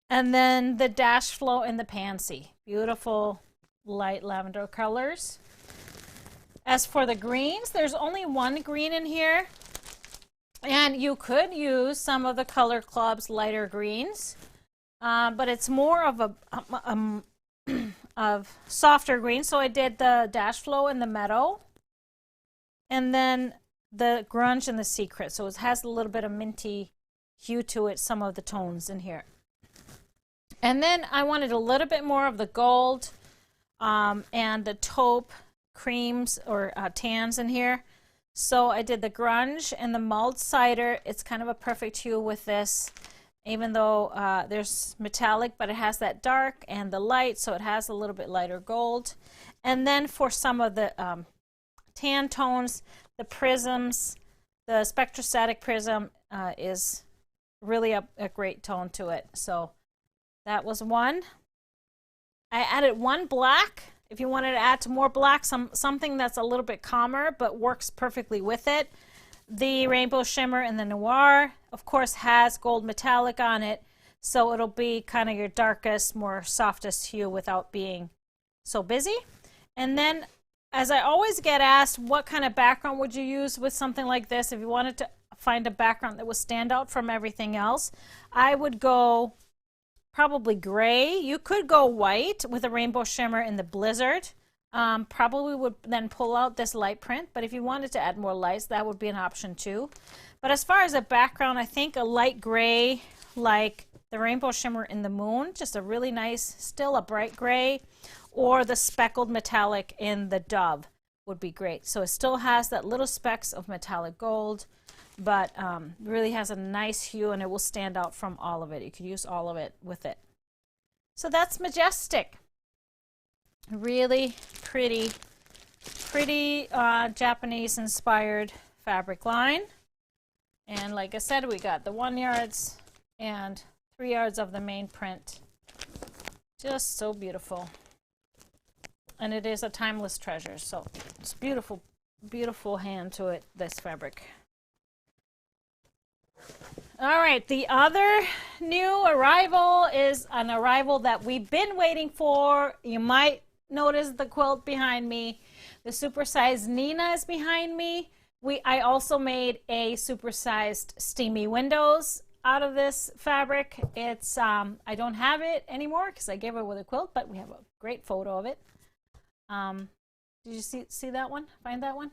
[SPEAKER 1] And then the Dash Flow in the Pansy. Beautiful light lavender colors. As for the greens, there's only one green in here. And you could use some of the Color Club's lighter greens. But it's more of of softer green. So I did the Dash Flow in the Meadow. And then the Grunge and the Secret. So it has a little bit of minty hue to it, some of the tones in here. And then I wanted a little bit more of the gold and the taupe creams or tans in here. So I did the Grunge and the Mulled Cider. It's kind of a perfect hue with this, even though there's metallic, but it has that dark and the light, so it has a little bit lighter gold. And then for some of the tan tones, the prisms, the Spectrostatic Prism is really a great tone to it. So that was one. I added one black. If you wanted to add to more black, something that's a little bit calmer but works perfectly with it. The Rainbow Shimmer and the Noir, of course, has gold metallic on it, so it'll be kind of your darkest, more softest hue without being so busy. And then, as I always get asked, what kind of background would you use with something like this? If you wanted to find a background that would stand out from everything else, I would go probably gray. You could go white with a Rainbow Shimmer in the Blizzard. Probably would then pull out this light print, but if you wanted to add more lights, that would be an option too. But as far as a background, I think a light gray like the Rainbow Shimmer in the Moon, just a really nice, still a bright gray, or the speckled metallic in the Dove would be great. So it still has that little specks of metallic gold. but really has a nice hue, and it will stand out from all of it. You could use all of it with it. So that's Majestic. Really pretty Japanese inspired fabric line. And like I said, we got the 1 yards and 3 yards of the main print. Just so beautiful. And it is a timeless treasure, so it's beautiful, beautiful hand to it, this fabric. All right, the other new arrival is an arrival that we've been waiting for. You might notice the quilt behind me. The supersized Nina is behind me. I also made a supersized steamy windows out of this fabric. It's I don't have it anymore because I gave it with a quilt, but we have a great photo of it. Did you see that one? Find that one?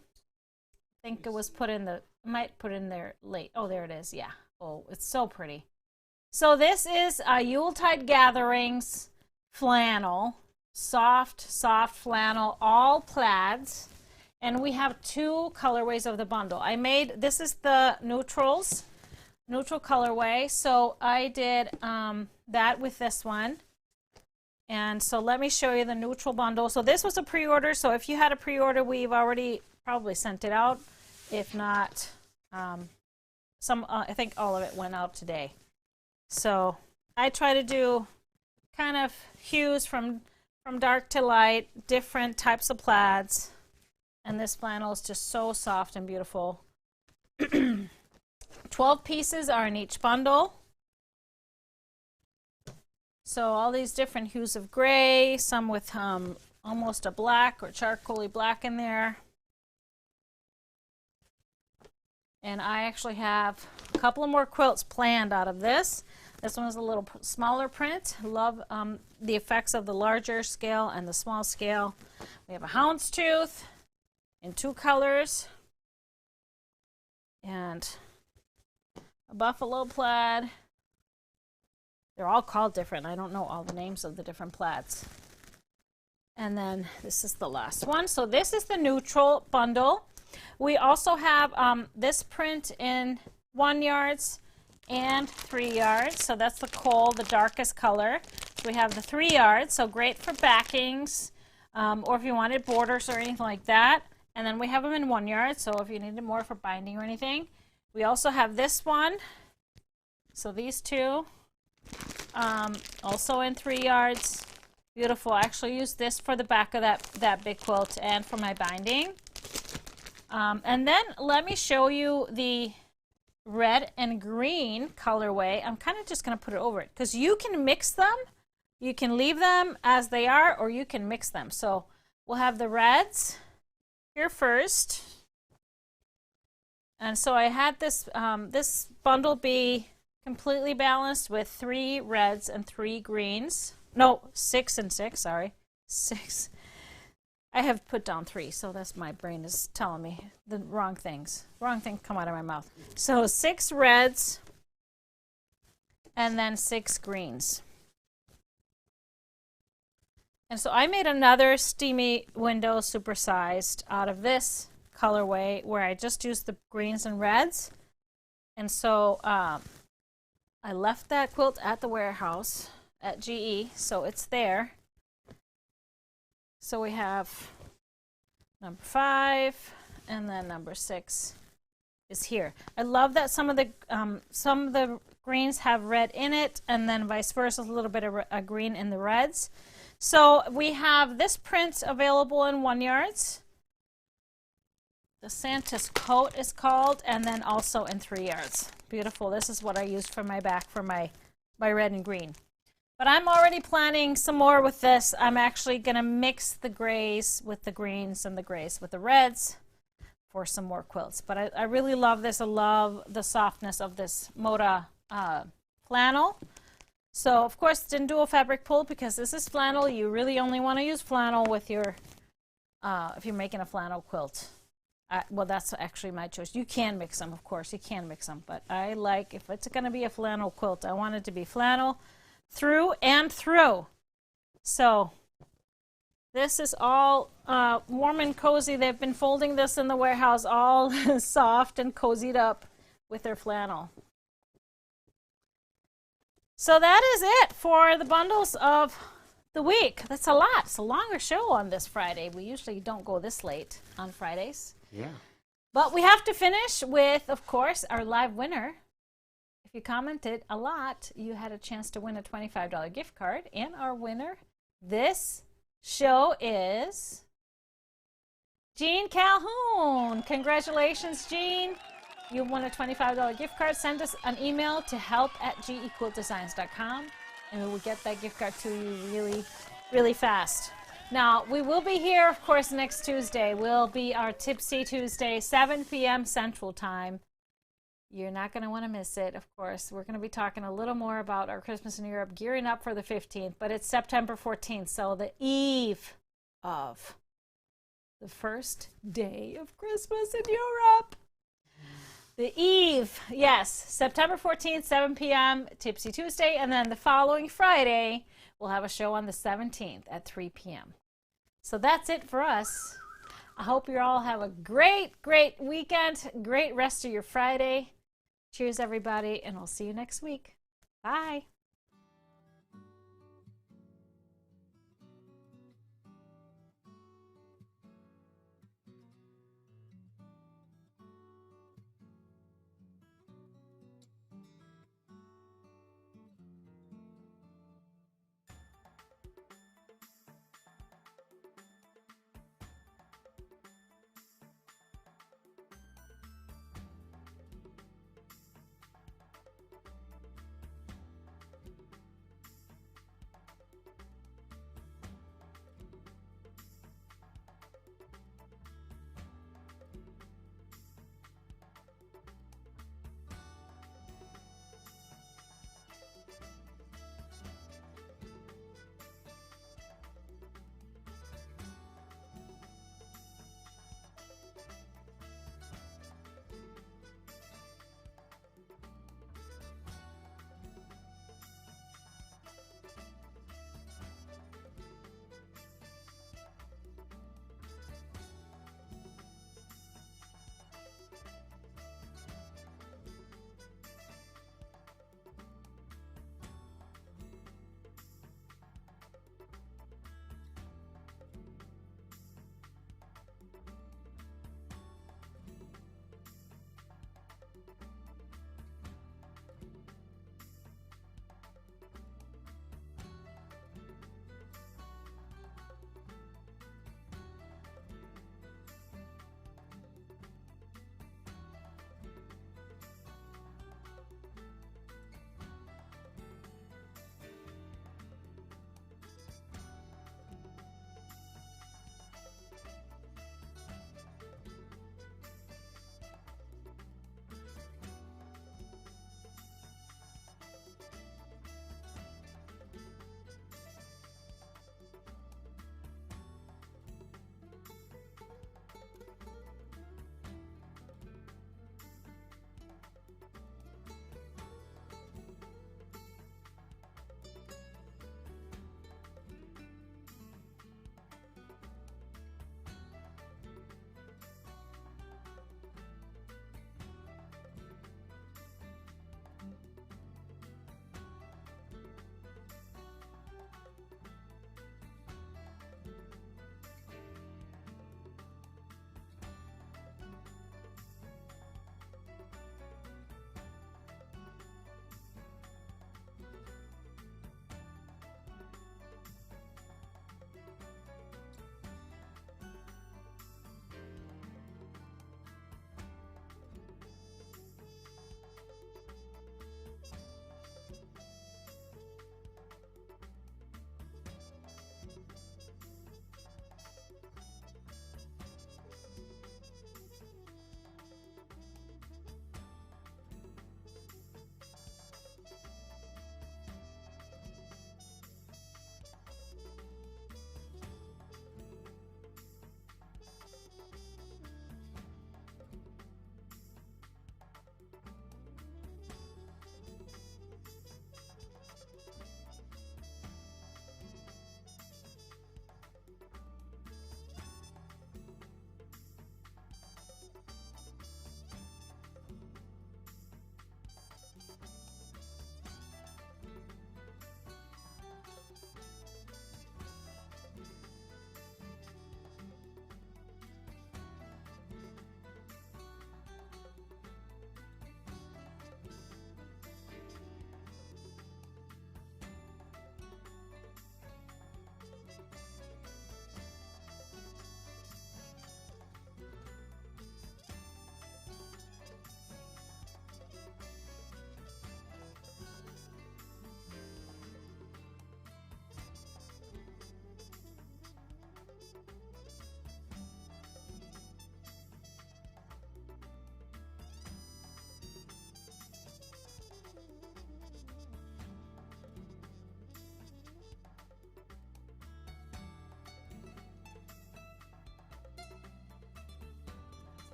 [SPEAKER 1] I think it was put in the, might put in there late. Oh, there it is. Yeah. Oh, it's so pretty. So this is a Yuletide Gatherings flannel, soft flannel, all plaids. And we have 2 colorways of the bundle. This is the neutral colorway. So I did that with this one. And so let me show you the neutral bundle. So this was a pre-order. So if you had a pre-order, we've already probably sent it out. If not, I think all of it went out today. So I try to do kind of hues from dark to light, different types of plaids. And this flannel is just so soft and beautiful. 12 pieces are in each bundle. So all these different hues of gray, some with almost a black or charcoaly black in there. And I actually have a couple of more quilts planned out of this. This one is a little smaller print. Love the effects of the larger scale and the small scale. We have a houndstooth in 2 colors. And a buffalo plaid. They're all called different. I don't know all the names of the different plaids. And then this is the last one. So this is the neutral bundle. We also have this print in 1 yards and 3 yards. So that's the coal, the darkest color. So we have the 3 yards, so great for backings, or if you wanted borders or anything like that. And then we have them in 1 yard, so if you needed more for binding or anything. We also have this one. So these 2. Also in 3 yards. Beautiful. I actually used this for the back of that big quilt and for my binding. And then let me show you the red and green colorway. I'm kind of just going to put it over it because you can mix them. You can leave them as they are, or you can mix them. So we'll have the reds here first. And so I had this this bundle be completely balanced with 3 reds and 3 greens. No, 6 and 6, sorry. 6. I have put down 3, so that's my brain is telling me the wrong things. Wrong things come out of my mouth. So 6 reds and then 6 greens. And so I made another steamy window supersized out of this colorway where I just used the greens and reds. And so I left that quilt at the warehouse at GE, so it's there. So we have number 5, and then number 6 is here. I love that some of the greens have red in it, and then vice versa, a little bit of a green in the reds. So we have this print available in 1 yards. The Santa's coat is called, and then also in 3 yards. Beautiful. This is what I used for my back for my red and green. But I'm already planning some more with this. I'm actually going to mix the grays with the greens and the grays with the reds for some more quilts. But I really love this. I love the softness of this Moda flannel. So, of course, didn't do a fabric pull because this is flannel. You really only want to use flannel with your, if you're making a flannel quilt. Well, that's actually my choice. You can mix them, of course. You can mix them. But I like, if it's going to be a flannel quilt, I want it to be flannel through and through. So this is all warm and cozy. They've been folding this in the warehouse all soft and cozied up with their flannel. So that is it for the bundles of the week. That's a lot. It's a longer show on this Friday. We usually don't go this late on Fridays.
[SPEAKER 2] Yeah.
[SPEAKER 1] But we have to finish with, of course, our live winner. If you commented a lot, you had a chance to win a $25 gift card. And our winner this show is Jean Calhoun. Congratulations, Jean. You won a $25 gift card. Send us an email to help@gequiltdesigns.com and we will get that gift card to you really, really fast. Now, we will be here, of course, next Tuesday. Will be our Tipsy Tuesday, 7 p.m. Central Time. You're not going to want to miss it, of course. We're going to be talking a little more about our Christmas in Europe, gearing up for the 15th, but it's September 14th, so the eve of the first day of Christmas in Europe. The eve, yes, September 14th, 7 p.m., Tipsy Tuesday, and then the following Friday, we'll have a show on the 17th at 3 p.m. So that's it for us. I hope you all have a great, great weekend, great rest of your Friday. Cheers, everybody, and we'll see you next week. Bye.